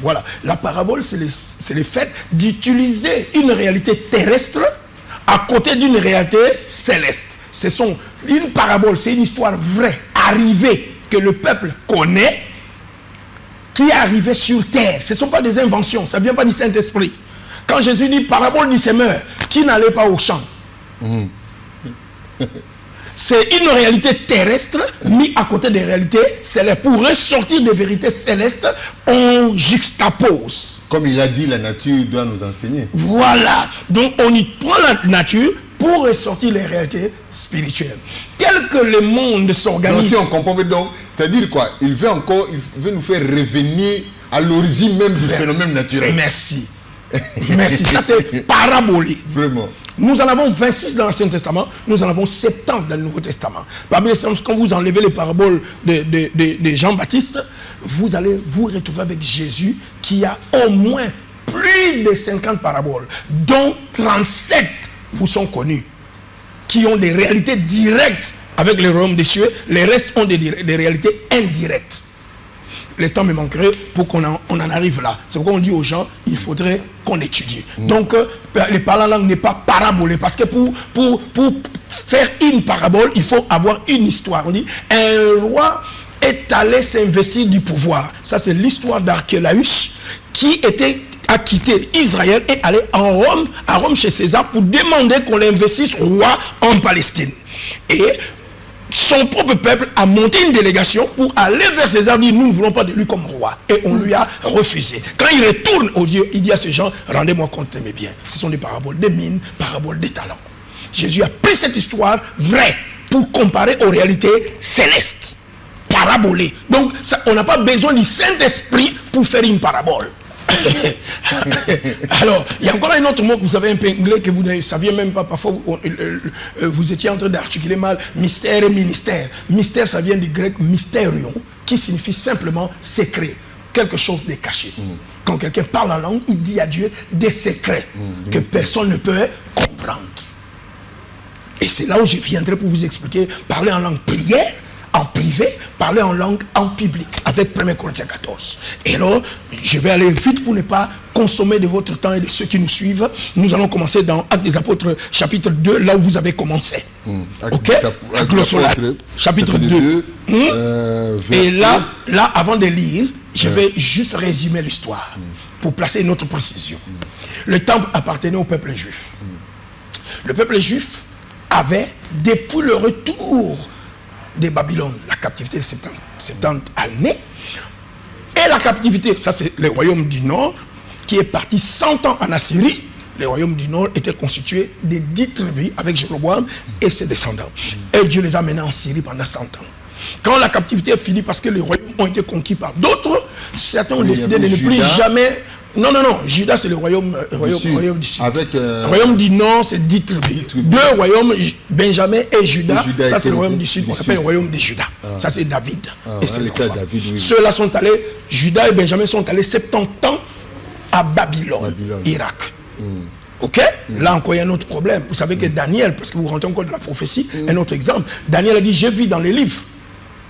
Voilà. La parabole, c'est le fait d'utiliser une réalité terrestre à côté d'une réalité céleste. Une parabole, c'est une histoire vraie, arrivée, que le peuple connaît, qui est arrivée sur terre. Ce ne sont pas des inventions, ça ne vient pas du Saint-Esprit. Quand Jésus dit parabole du semeur, qui n'allait pas au champ. C'est une réalité terrestre mise à côté des réalités célestes. Pour ressortir des vérités célestes, on juxtapose. Comme il a dit, la nature doit nous enseigner. Voilà. Donc on y prend la nature pour ressortir les réalités spirituelles. Tel que le monde s'organise. Si on comprend donc, c'est-à-dire quoi? Il veut nous faire revenir à l'origine même du phénomène naturel. Merci. Merci. Ça c'est parabolé. Vraiment. Nous en avons 26 dans l'Ancien Testament, nous en avons 70 dans le Nouveau Testament. Parmi les quand vous enlevez les paraboles de Jean-Baptiste, vous allez vous retrouver avec Jésus qui a au moins plus de 50 paraboles, dont 37 vous sont connus, qui ont des réalités directes avec le royaume des cieux, les restes ont des réalités indirectes. Le temps me manquerait pour qu'on en arrive là. C'est pourquoi on dit aux gens, il faudrait qu'on étudie. Donc, le parler en langue n'est pas parabolé. Parce que pour faire une parabole, il faut avoir une histoire. On dit, un roi est allé s'investir du pouvoir. Ça, c'est l'histoire d'Archélaüs qui a quitté Israël et allé à Rome chez César pour demander qu'on l'investisse roi en Palestine. Et son propre peuple a monté une délégation pour aller vers César, dire nous ne voulons pas de lui comme roi. Et on lui a refusé. Quand il retourne au Dieu, il dit à ces gens, rendez-moi compte de mes biens. Ce sont des paraboles des mines, paraboles des talents. Jésus a pris cette histoire vraie pour comparer aux réalités célestes. Parabolées. Donc on n'a pas besoin du Saint-Esprit pour faire une parabole. Alors, il y a encore un autre mot que vous savez un peu anglais que vous ne saviez même pas. Parfois, vous étiez en train d'articuler mal mystère et ministère. Mystère, ça vient du grec mysterion, qui signifie simplement secret, quelque chose de caché. Quand quelqu'un parle en langue, il dit à Dieu des secrets que personne ne peut comprendre. Et c'est là où je viendrai pour vous expliquer, parler en langue prière, en privé, parler en langue en public, avec 1 Corinthiens 14. Et alors, je vais aller vite pour ne pas consommer de votre temps et de ceux qui nous suivent. Nous allons commencer dans Actes des Apôtres, chapitre 2, là où vous avez commencé. Ok? Chapitre 2. Et là, avant de lire, je vais juste résumer l'histoire pour placer une autre précision. Le temple appartenait au peuple juif. Le peuple juif avait, depuis le retour de Babylone, la captivité de 70 années, et la captivité, ça c'est le royaume du Nord, qui est parti 100 ans en Assyrie. Le royaume du Nord était constitué de 10 tribus avec Jéroboam et ses descendants. Et Dieu les a menés en Syrie pendant 100 ans. Quand la captivité est finie, parce que les royaumes ont été conquis par d'autres, certains ont décidé de ne plus jamais... Non, Juda c'est le royaume du Sud. Le royaume du Nord c'est 10 tribus. Deux royaumes, Benjamin et Juda, ça c'est le royaume du Sud, qu'on appelle le royaume de Juda. Ça c'est David et ses enfants. Ceux-là sont allés, Juda et Benjamin sont allés 70 ans à Babylone. Irak. Ok? Là encore il y a un autre problème. Vous savez que Daniel, parce que vous rentrez encore de la prophétie, un autre exemple, Daniel a dit, j'ai vu dans les livres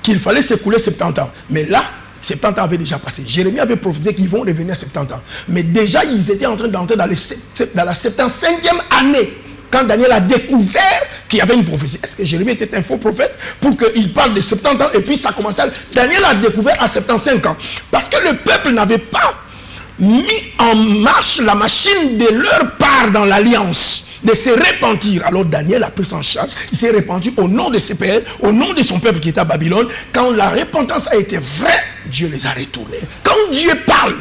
qu'il fallait s'écouler 70 ans. Mais là, 70 ans avaient déjà passé. Jérémie avait prophétisé qu'ils vont revenir à 70 ans. Mais déjà, ils étaient en train d'entrer dans la 75e année. Quand Daniel a découvert qu'il y avait une prophétie. Est-ce que Jérémie était un faux prophète pour qu'il parle de 70 ans et puis ça commençait à... Daniel a découvert à 75 ans. Parce que le peuple n'avait pas mis en marche la machine de leur part dans l'alliance, de se repentir. Alors Daniel a pris en charge, il s'est repenti au nom de ses pères, au nom de son peuple qui était à Babylone. Quand la repentance a été vraie, Dieu les a retournés. Quand Dieu parle,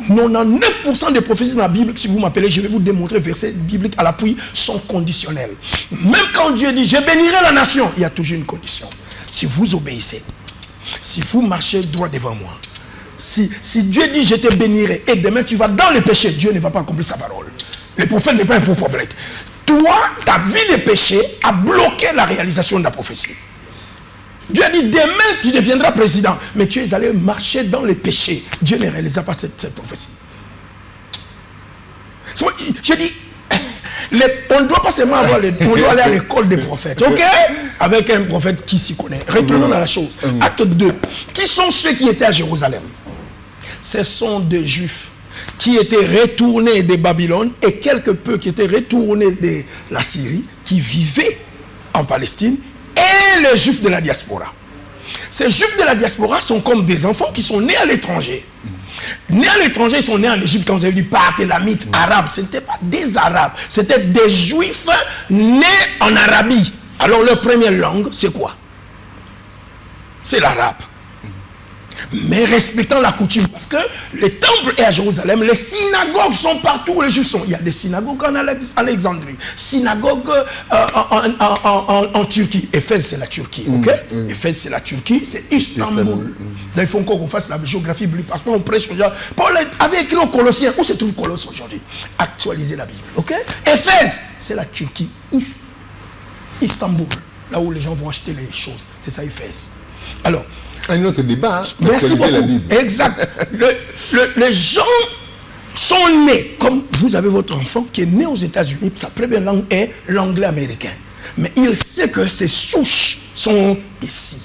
99% des prophéties dans la Bible, si vous m'appelez, je vais vous démontrer versets bibliques à l'appui, sont conditionnels. Même quand Dieu dit, je bénirai la nation, il y a toujours une condition. Si vous obéissez, si vous marchez droit devant moi, si Dieu dit, je te bénirai, et demain tu vas dans le péché, Dieu ne va pas accomplir sa parole. Le prophète n'est pas un faux prophète. Toi, ta vie de péché a bloqué la réalisation de la prophétie. Dieu a dit, demain tu deviendras président. Mais tu es allé marcher dans les péchés. Dieu ne réalisa pas cette prophétie. Je dis, On ne doit pas seulement avoir on doit aller à l'école des prophètes, ok? Avec un prophète qui s'y connaît. Retournons à la chose. Acte 2. Qui sont ceux qui étaient à Jérusalem? Ce sont des Juifs qui étaient retournés de Babylone et quelque peu qui étaient retournés de la Syrie, qui vivaient en Palestine, et les Juifs de la diaspora. Ces Juifs de la diaspora sont comme des enfants qui sont nés à l'étranger. Nés à l'étranger, ils sont nés en Égypte, quand vous avez dit Parthélamite, Arabes. Ce n'étaient pas des Arabes, c'était des Juifs nés en Arabie. Alors leur première langue, c'est quoi? C'est l'arabe. Mais respectant la coutume, parce que le temple est à Jérusalem, les synagogues sont partout où les Juifs sont. Il y a des synagogues en Alexandrie, synagogues en Turquie. Éphèse, c'est la Turquie, ok? Éphèse, c'est la Turquie, c'est Istanbul. Là, il faut encore qu'on fasse la géographie biblique, parce qu'on prêche aujourd'hui. Paul avait écrit aux Colossiens. Où se trouve Colosse aujourd'hui? Actualiser la Bible, ok? Éphèse, c'est la Turquie. Istanbul, là où les gens vont acheter les choses. C'est ça, Éphèse. Alors, un autre débat, merci beaucoup. La Bible. Exact. Les gens sont nés, comme vous avez votre enfant qui est né aux États-Unis, sa première langue est l'anglais américain. Mais il sait que ses souches sont ici.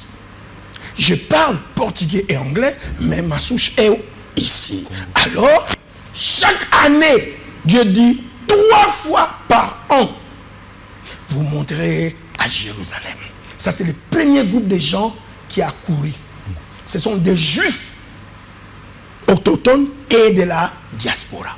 Je parle portugais et anglais, mais ma souche est ici. Alors, chaque année, Dieu dit 3 fois par an, vous monterez à Jérusalem. Ça, c'est le premier groupe de gens qui a couru. Ce sont des Juifs autochtones et de la diaspora.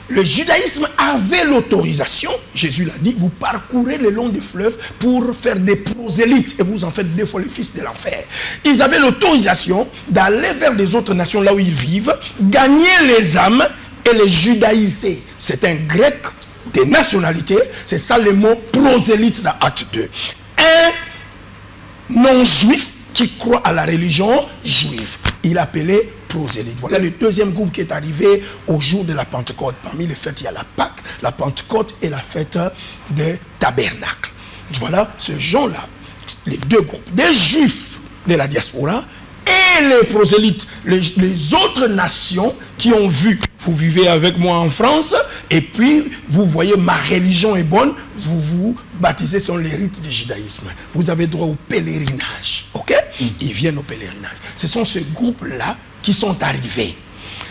Le judaïsme avait l'autorisation, Jésus l'a dit, vous parcourez le long du fleuve pour faire des prosélytes et vous en faites des fois les fils de l'enfer. Ils avaient l'autorisation d'aller vers les autres nations là où ils vivent, gagner les âmes et les judaïser. C'est un grec des nationalités, c'est ça le mot prosélyte dans Acte 2. Un non-juif qui croit à la religion juive. Il est appelé prosélyte. Voilà le deuxième groupe qui est arrivé au jour de la Pentecôte. Parmi les fêtes, il y a la Pâque, la Pentecôte et la fête de Tabernacle. Voilà ce gens-là, les deux groupes, des Juifs de la diaspora et les prosélytes, les autres nations qui ont vu, vous vivez avec moi en France, et puis vous voyez ma religion est bonne, vous vous baptisez selon les rites du judaïsme. Vous avez droit au pèlerinage, ok? Ils viennent au pèlerinage. Ce sont ces groupes-là qui sont arrivés.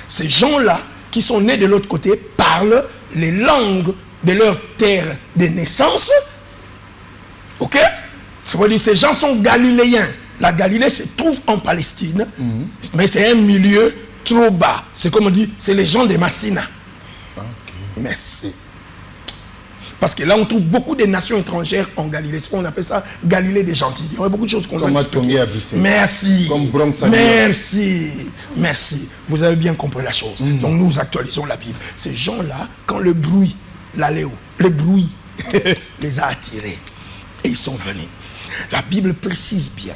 Ces gens-là qui sont nés de l'autre côté parlent les langues de leur terre de naissance, ok? Ça veut dire que ces gens sont galiléens. La Galilée se trouve en Palestine, mais c'est un milieu trop bas. C'est comme on dit, c'est les gens de Massina. Okay. Merci. Parce que là, on trouve beaucoup de nations étrangères en Galilée. C'est qu'on appelle ça Galilée des gentils. Il y a beaucoup de choses qu'on doit expliquer. Merci. Comme Bronx. Merci. Merci. Vous avez bien compris la chose. Donc nous actualisons la Bible. Ces gens-là, quand le bruit, le bruit les a attirés. Et ils sont venus. La Bible précise bien.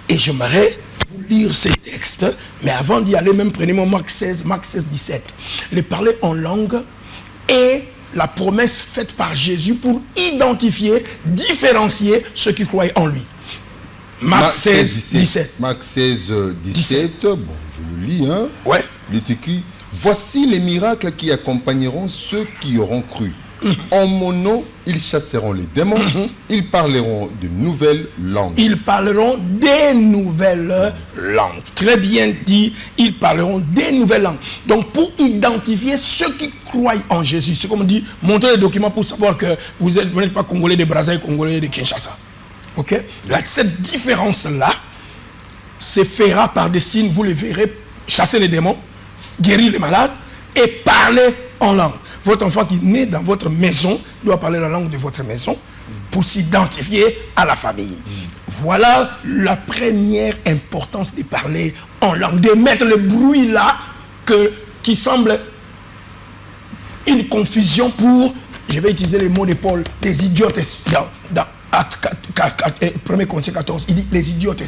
Et j'aimerais vous lire ces textes, mais avant d'y aller, même prenez-moi Marc 16, 17. Les parler en langue et la promesse faite par Jésus pour identifier, différencier ceux qui croyaient en lui. Marc 16, 17. Marc 16, 17. Bon, je le lis. Hein. Ouais. Il est écrit, voici les miracles qui accompagneront ceux qui auront cru. En mon nom, ils chasseront les démons, ils parleront de nouvelles langues. Ils parleront des nouvelles langues. Très bien dit, ils parleront des nouvelles langues. Donc, pour identifier ceux qui croient en Jésus, c'est comme on dit, montrer les documents pour savoir que vous n'êtes pas Congolais de Brazzaville, Congolais de Kinshasa. Ok? Là, cette différence-là se fera par des signes, vous les verrez, chasser les démons, guérir les malades et parler en langue. Votre enfant qui naît dans votre maison doit parler la langue de votre maison pour s'identifier à la famille. Voilà la première importance de parler en langue, de mettre le bruit là qui semble une confusion pour, je vais utiliser les mots de Paul, les idiotes. Dans 1 Corinthiens 14, il dit les idiotes,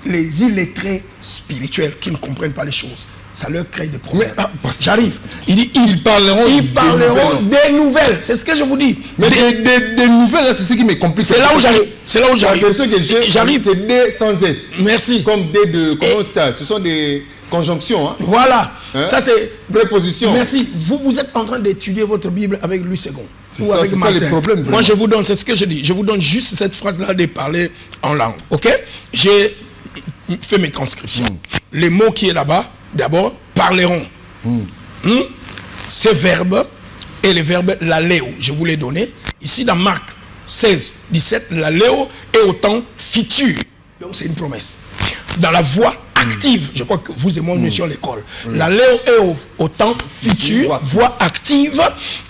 les illettrés spirituels qui ne comprennent pas les choses. Ça leur crée des problèmes. J'arrive. Il dit, ils parleront des nouvelles. C'est ce que je vous dis. Mais des nouvelles, c'est ce qui me complique. C'est là où j'arrive. C'est là où j'arrive. J'arrive. C'est des sans S. Merci. Comme des de... Comment ça? Ce sont des conjonctions. Hein? Voilà. Hein? Ça, c'est... Préposition. Merci. Vous êtes en train d'étudier votre Bible avec Louis II. C'est ça, c'est ça les problèmes. Moi, je vous donne, c'est ce que je dis. Je vous donne juste cette phrase-là de parler en langue. OK? J'ai fait mes transcriptions. Les mots qui est là-bas, d'abord, parleront. Ces verbes et les verbes l'aléo, je vous les donné. Ici, dans Marc 16, 17, l'aléo est autant futur. Donc, c'est une promesse. Dans la voix active, je crois que vous et moi, nous étions à l'école. L'aléo est autant futur, voix active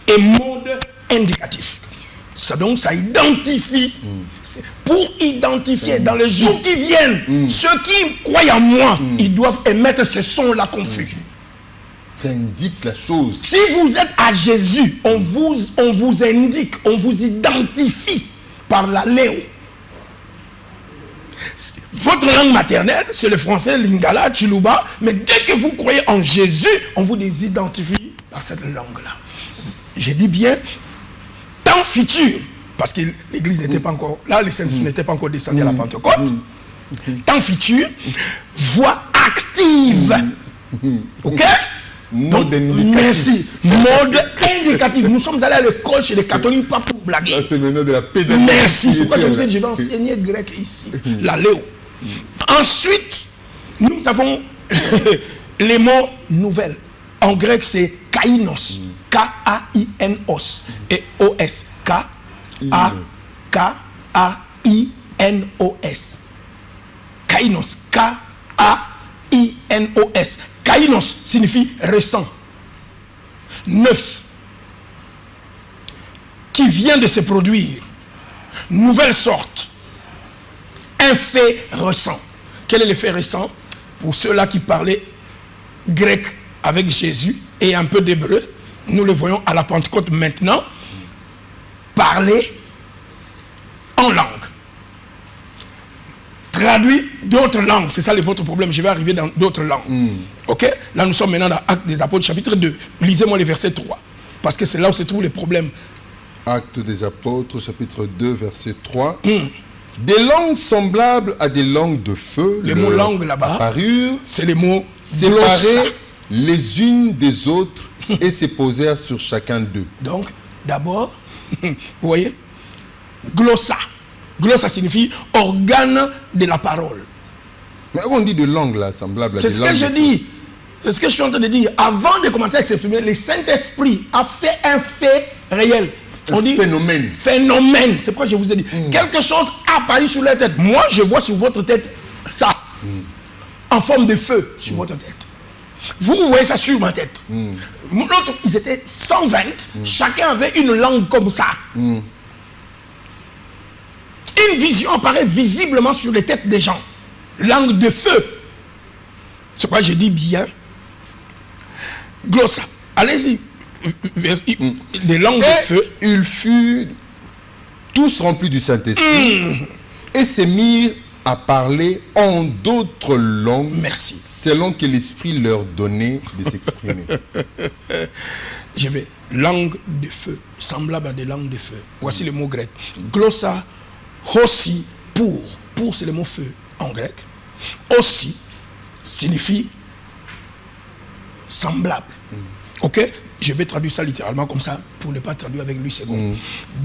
et mode indicatif. Ça, donc, ça identifie. Pour identifier dans les jours qui viennent, ceux qui croient en moi, ils doivent émettre ce son-là confus. Ça indique la chose. Si vous êtes à Jésus, on vous indique, on vous identifie par la léo. Votre langue maternelle, c'est le français, lingala, chiluba, mais dès que vous croyez en Jésus, on vous identifie par cette langue-là. Je dis bien, temps futur, parce que l'église n'était pas encore là, les saints n'étaient pas encore descendus à la Pentecôte. Temps futur, voix active. Ok? Mode indicatif. Merci. Mode indicatif. Nous sommes allés à l'école chez les catholiques, pas pour blaguer. Ça, c'est maintenant de la pédagogie. Merci. C'est pourquoi je vous ai dit, je vais enseigner grec ici. La léo. Ensuite, nous avons les mots nouvelles. En grec, c'est kainos. K-A-I-N-O-S. Et O-S. K-A-K-A-I-N-O-S. Kainos. K-A-I-N-O-S. Kainos signifie récent, neuf, qui vient de se produire, nouvelle sorte, un fait récent. Quel est le fait récent? Pour ceux-là qui parlaient grec avec Jésus et un peu d'hébreu, nous le voyons à la Pentecôte maintenant, parler en langue. Traduit d'autres langues, c'est ça votre problème, je vais arriver dans d'autres langues. Ok? Là nous sommes maintenant dans Actes des Apôtres chapitre 2. Lisez-moi le verset 3, parce que c'est là où se trouvent les problèmes. Actes des Apôtres chapitre 2 verset 3. Des langues semblables à des langues de feu. Les mots langue là-bas, apparurent, c'est les mots séparées les unes des autres et se posèrent sur chacun d'eux. Donc, d'abord, vous voyez, glossa. Glossa signifie organe de la parole. Mais on dit de langue là, semblable à des langues. C'est ce que je dis. C'est ce que je suis en train de dire. Avant de commencer à s'exprimer, le Saint-Esprit a fait un fait réel. On dit phénomène. Phénomène. C'est pourquoi je vous ai dit. Quelque chose a apparu sur la tête. Moi, je vois sur votre tête ça. En forme de feu sur votre tête. Vous voyez ça sur ma tête. L'autre, ils étaient 120. Chacun avait une langue comme ça. Une vision apparaît visiblement sur les têtes des gens. Langue de feu. C'est pourquoi je dis bien. Glossa. Allez-y. Des langues de feu. Ils furent tous remplis du Saint-Esprit et se mirent à parler en d'autres langues. Merci. Selon que l'Esprit leur donnait de s'exprimer. Je vais. Langue de feu. Semblable à des langues de feu. Voici le mot grec. Glossa. Aussi, pour c'est le mot feu en grec. Aussi signifie semblable. Ok? Je vais traduire ça littéralement comme ça pour ne pas traduire avec lui second.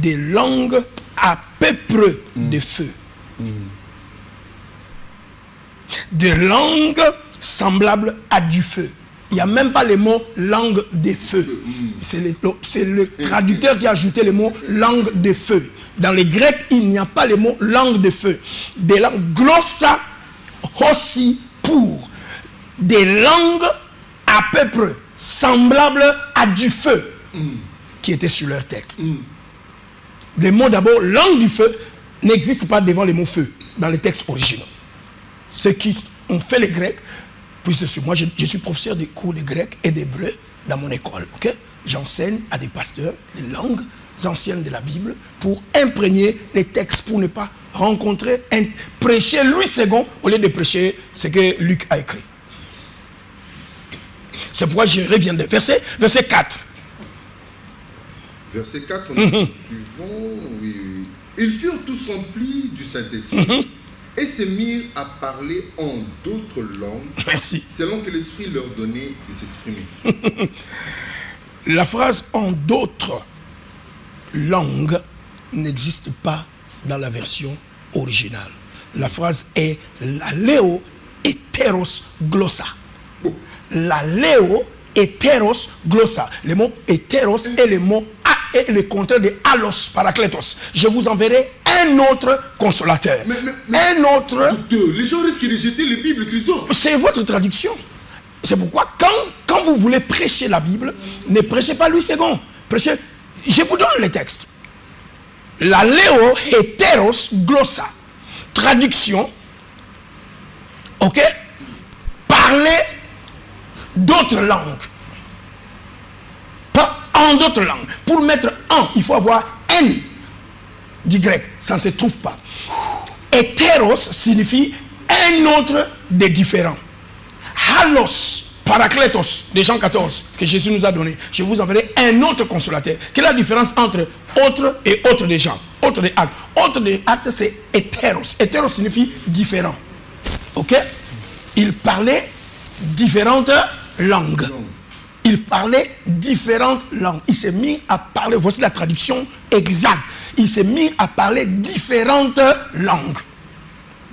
Des langues à peu près de feu. Des langues semblables à du feu. Il n'y a même pas le mot langue de feu. C'est le traducteur qui a ajouté le mot langue de feu. Dans le grec, il n'y a pas le mot langue de feu. Des langues glossa aussi pour. Des langues à peu près semblables à du feu qui étaient sur leur tête. Le mot d'abord, langue du feu, n'existe pas devant le mot feu dans les textes originaux. Ceux qui ont fait les Grecs, puisque moi je suis professeur de cours de grec et d'hébreu dans mon école. Okay? J'enseigne à des pasteurs les langues anciennes de la Bible pour imprégner les textes, pour ne pas rencontrer, prêcher Louis II au lieu de prêcher ce que Luc a écrit. C'est pourquoi je reviens de verset 4. Verset 4, nous suivons, oui. Ils furent tous remplis du Saint-Esprit et se mirent à parler en d'autres langues, Merci. selon que l'Esprit leur donnait de s'exprimer. La phrase en d'autres langues n'existe pas dans la version originale. La phrase est la léo hétéros glossa. La léo hétéros glossa. Le mot hétéros est le mot est le contraire de allos parakletos. Je vous enverrai un autre consolateur. Un autre. Les gens risquent de jeter les Bibles qu'ils ont. C'est votre traduction. C'est pourquoi quand vous voulez prêcher la Bible, ne prêchez pas Louis II. Prêchez. Je vous donne les textes. La léo hétéros glossa. Traduction. Ok? Parler d'autres langues. Pas en d'autres langues. Pour mettre en, il faut avoir N du grec. Ça ne se trouve pas. Hétéros signifie un autre des différents. Halos, parakletos, de Jean 14, que Jésus nous a donné. Je vous enverrai un autre consolateur. Quelle est la différence entre autre et autre des gens? Autre des actes. Autre des actes, c'est hétéros. Hétéros signifie différent. Ok? Il parlait différentes langues. Il parlait différentes langues. Il s'est mis à parler, voici la traduction exacte. Il s'est mis à parler différentes langues.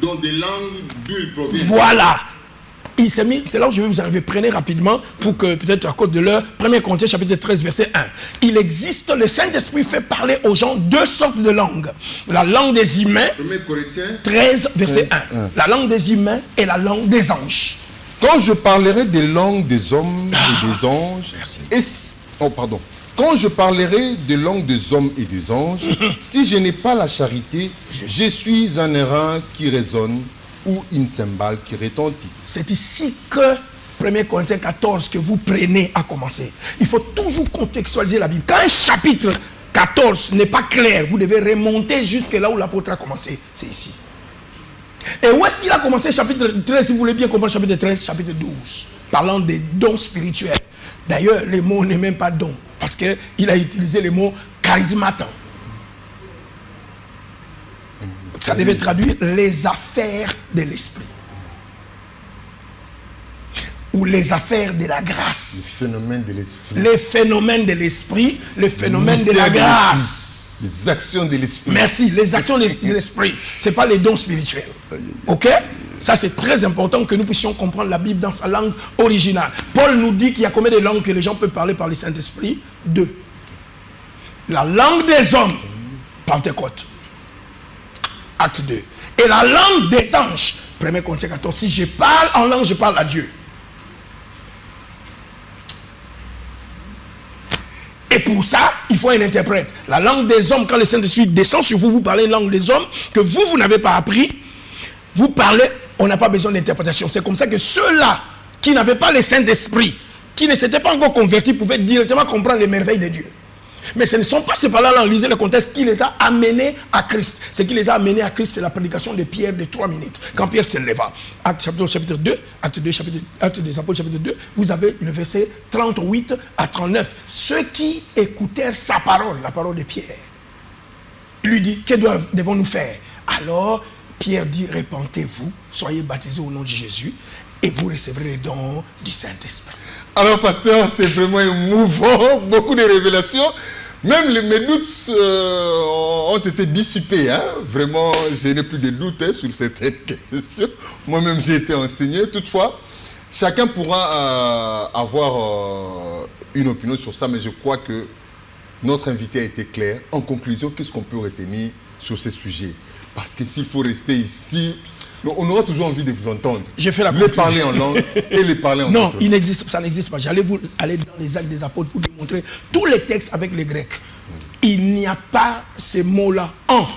Donc des langues d'où il provient. Voilà. Il s'est mis, c'est là où je vais vous arriver. Prenez rapidement pour que peut-être à cause de l'heure. 1 Corinthiens chapitre 13 verset 1. Il existe, le Saint-Esprit fait parler aux gens deux sortes de langues. La langue des humains. 1 Corinthiens 13 verset 1. La langue des humains et la langue des anges. Quand je parlerai des langues des hommes et des anges, quand je parlerai des langues des hommes et des anges, si je n'ai pas la charité, je suis un airain qui résonne ou une cymbale qui retentit. C'est ici que 1 Corinthiens 14 que vous prenez à commencer. Il faut toujours contextualiser la Bible. Quand un chapitre 14 n'est pas clair, vous devez remonter jusque là où l'apôtre a commencé. C'est ici. Et où est-ce qu'il a commencé chapitre 13, si vous voulez bien comprendre chapitre 13, chapitre 12, parlant des dons spirituels. D'ailleurs, le mot n'est même pas don, parce qu'il a utilisé le mot charismaton. Ça devait traduire les affaires de l'esprit. Ou les affaires de la grâce. Les phénomènes de l'esprit. Les phénomènes de l'esprit, les phénomènes de la grâce. Les actions de l'esprit. Merci, les actions de l'esprit. Ce n'est pas les dons spirituels. Ok? Ça, c'est très important que nous puissions comprendre la Bible dans sa langue originale. Paul nous dit qu'il y a combien de langues que les gens peuvent parler par le Saint-Esprit? 2. La langue des hommes, Pentecôte. Acte 2. Et la langue des anges, 1 Corinthiens 14. Si je parle en langue, je parle à Dieu. Et pour ça, il faut un interprète. La langue des hommes, quand le Saint-Esprit descend sur vous, vous parlez une langue des hommes que vous n'avez pas appris. Vous parlez, on n'a pas besoin d'interprétation. C'est comme ça que ceux-là qui n'avaient pas le Saint-Esprit, qui ne s'étaient pas encore convertis, pouvaient directement comprendre les merveilles de Dieu. Mais ce ne sont pas ces paroles-là, lisez le contexte, qui les a amenés à Christ. Ce qui les a amenés à Christ, c'est la prédication de Pierre de 3 minutes. Quand Pierre se leva, Acte chapitre 2, Acte des Apôtres chapitre 2, vous avez le verset 38 à 39. Ceux qui écoutèrent sa parole, la parole de Pierre, il lui dit, que devons-nous faire? Alors, Pierre dit, répentez-vous, soyez baptisés au nom de Jésus, et vous recevrez les dons du Saint-Esprit. Alors, pasteur, c'est vraiment émouvant, beaucoup de révélations. Même mes doutes ont été dissipés. Hein? Vraiment, je n'ai plus de doutes sur certaines questions. Moi-même, j'ai été enseigné. Toutefois, chacun pourra avoir une opinion sur ça, mais je crois que notre invité a été clair. En conclusion, qu'est-ce qu'on peut retenir sur ces sujets? Parce que s'il faut rester ici, on aura toujours envie de vous entendre. J'ai fait la les parler en langue et les parler en non, il n'existe, ça n'existe pas. J'allais vous aller dans les actes des apôtres pour vous montrer tous les textes avec les Grecs. Il n'y a pas ces mots-là en.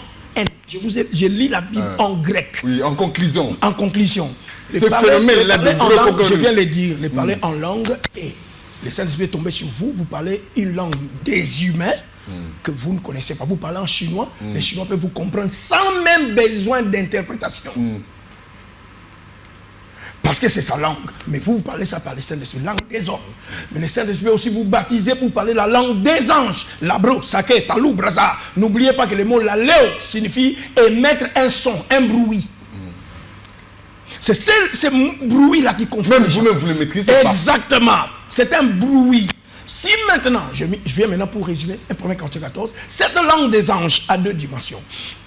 Je lis la Bible en grec. Oui, en conclusion. En conclusion. Ce phénomène-là de langue, je viens le dire, les parler en langue et le Saint-Esprit est tombé sur vous, vous parlez une langue des humains que vous ne connaissez pas. Vous parlez en chinois, les Chinois peuvent vous comprendre sans même besoin d'interprétation. Parce que c'est sa langue. Mais vous parlez ça par le Saint-Esprit, langue des hommes. Mais le Saint-Esprit aussi vous baptisez pour parler la langue des anges. Labro, saké, talou, braza. N'oubliez pas que le mot laléo signifie émettre un son, un bruit. C'est ce bruit-là qui confond les gens. Vous-même, vous le maîtrisez pas. Exactement. C'est un bruit. Si maintenant, je viens maintenant pour résumer 1 Corinthiens 14, cette langue des anges a 2 dimensions.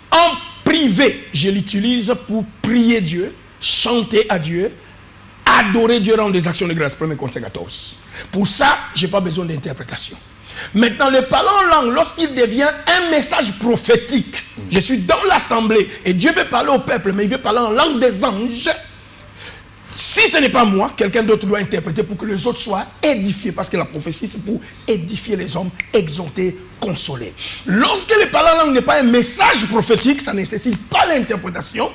En privé, je l'utilise pour prier Dieu, chanter à Dieu, adorer Dieu, rendre des actions de grâce. 1 Corinthiens 14. Pour ça, je n'ai pas besoin d'interprétation. Maintenant, le parler en langue, lorsqu'il devient un message prophétique, je suis dans l'assemblée et Dieu veut parler au peuple, mais il veut parler en langue des anges. Si ce n'est pas moi, quelqu'un d'autre doit interpréter pour que les autres soient édifiés, parce que la prophétie, c'est pour édifier les hommes, exhorter, consoler. Lorsque le parler en langue n'est pas un message prophétique, ça ne nécessite pas l'interprétation.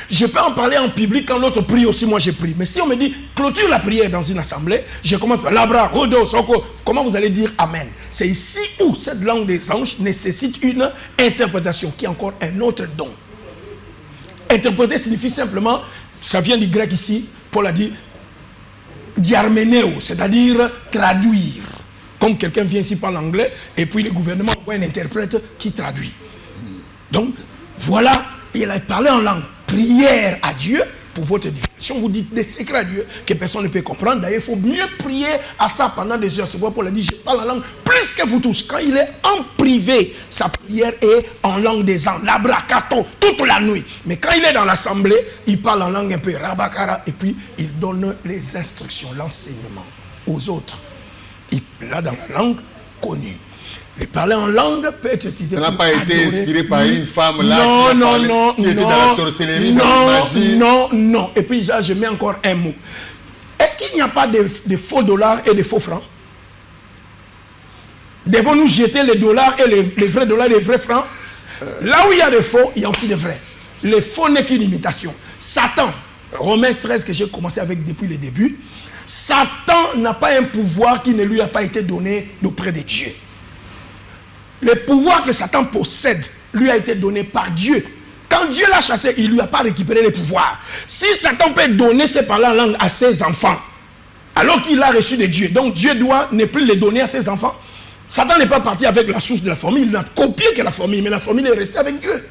Je peux en parler en public quand l'autre prie aussi, moi je prie. Mais si on me dit clôture la prière dans une assemblée, je commence à labra, rodo, soko. Comment vous allez dire amen? C'est ici où cette langue des anges nécessite une interprétation, qui est encore un autre don. Interpréter signifie simplement, ça vient du grec ici, Paul a dit diarménéo, c'est-à-dire traduire. Comme quelqu'un vient ici parler anglais, et puis le gouvernement envoie un interprète qui traduit. Donc, voilà, il a parlé en langue. Prière à Dieu pour votre édification. Vous dites des secrets à Dieu que personne ne peut comprendre. D'ailleurs, il faut mieux prier à ça pendant des heures. C'est pourquoi Paul a dit, je parle en langue plus que vous tous. Quand il est en privé, sa prière est en langue des anges, l'abrakato, toute la nuit. Mais quand il est dans l'assemblée, il parle en langue un peu rabakara et puis il donne les instructions, l'enseignement aux autres. Là, dans la langue connue. Et parler en langue peut être utilisé. Ça n'a pas été inspiré par une femme là qui était dans la sorcellerie, dans la magie. Non. Et puis là, je mets encore un mot. Est-ce qu'il n'y a pas de faux dollars et de faux francs? Devons-nous jeter les dollars et les vrais dollars et les vrais francs? Là où il y a des faux, il y a aussi des vrais. Les faux n'est qu'une imitation. Satan, Romains 13 que j'ai commencé avec depuis le début, Satan n'a pas un pouvoir qui ne lui a pas été donné auprès de Dieu. Le pouvoir que Satan possède lui a été donné par Dieu. Quand Dieu l'a chassé, il ne lui a pas récupéré le pouvoir. Si Satan peut donner ses paroles en langue à ses enfants, alors qu'il a reçu de Dieu, donc Dieu doit ne plus les donner à ses enfants. Satan n'est pas parti avec la source de la famille, il n'a copié que la famille, mais la famille est restée avec Dieu.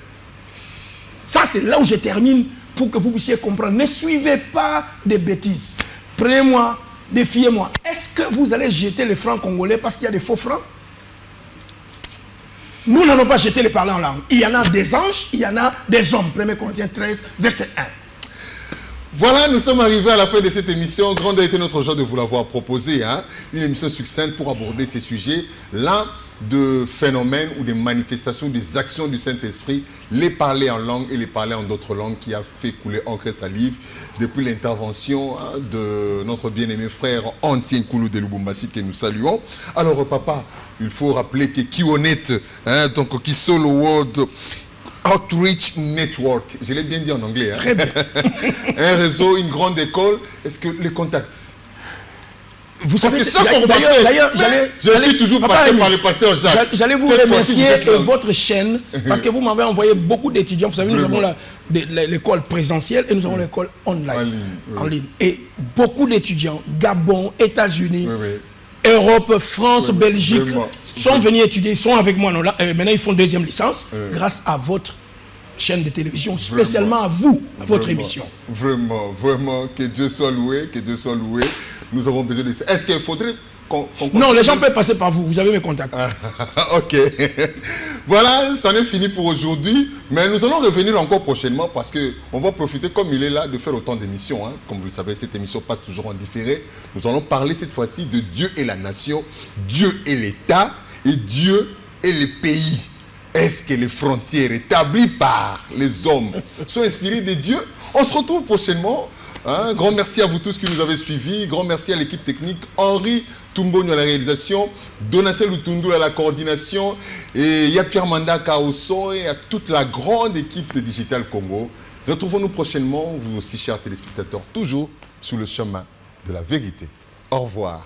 Ça, c'est là où je termine pour que vous puissiez comprendre. Ne suivez pas des bêtises. Prenez-moi, défiez-moi. Est-ce que vous allez jeter les francs congolais parce qu'il y a des faux francs? Nous n'allons pas jeter les parler en langue. Il y en a des anges, il y en a des hommes. 1 Corinthiens 13, verset 1. Voilà, nous sommes arrivés à la fin de cette émission. Grande a été notre joie de vous l'avoir proposé. Une émission succincte pour aborder ces sujets. L'un de phénomènes ou des manifestations, des actions du Saint-Esprit, les parler en langue et les parler en d'autres langues qui a fait couler encre et salive depuis l'intervention de notre bien-aimé frère Antien Koulou de Lubumbashi que nous saluons. Alors papa, il faut rappeler que Kionet, donc Kisolo World Outreach Network, je l'ai bien dit en anglais. Très bien. Un réseau, une grande école. Est-ce que les contacts? Vous savez, d'ailleurs, je suis toujours passé par le pasteur Jacques. J'allais vous remercier de votre chaîne, parce que vous m'avez envoyé beaucoup d'étudiants. Vous savez, nous avons l'école présentielle et nous avons l'école online. En ligne. Et beaucoup d'étudiants, Gabon, États-Unis, Europe, France, Belgique, sont venus étudier, ils sont avec moi. Maintenant, ils font deuxième licence grâce à votre chaîne de télévision, spécialement à vous, à votre émission. Vraiment, vraiment, que Dieu soit loué, que Dieu soit loué. Nous avons besoin de ça. Est-ce qu'il faudrait qu'on Non, les gens peuvent passer par vous, vous avez mes contacts. Ok. Voilà, ça en est fini pour aujourd'hui. Mais nous allons revenir encore prochainement parce qu'on va profiter, comme il est là, de faire autant d'émissions. Comme vous le savez, cette émission passe toujours en différé. Nous allons parler cette fois-ci de Dieu et la nation, Dieu et l'État et Dieu et les pays. Est-ce que les frontières établies par les hommes sont inspirées de Dieu? On se retrouve prochainement. Grand merci à vous tous qui nous avez suivis. Grand merci à l'équipe technique. Henri Tumbonio à la réalisation. Donacel Lutundu à la coordination. Et il y a Pierre Mandaka au son et à toute la grande équipe de Digital Congo. Retrouvons-nous prochainement, vous aussi chers téléspectateurs, toujours sur le chemin de la vérité. Au revoir.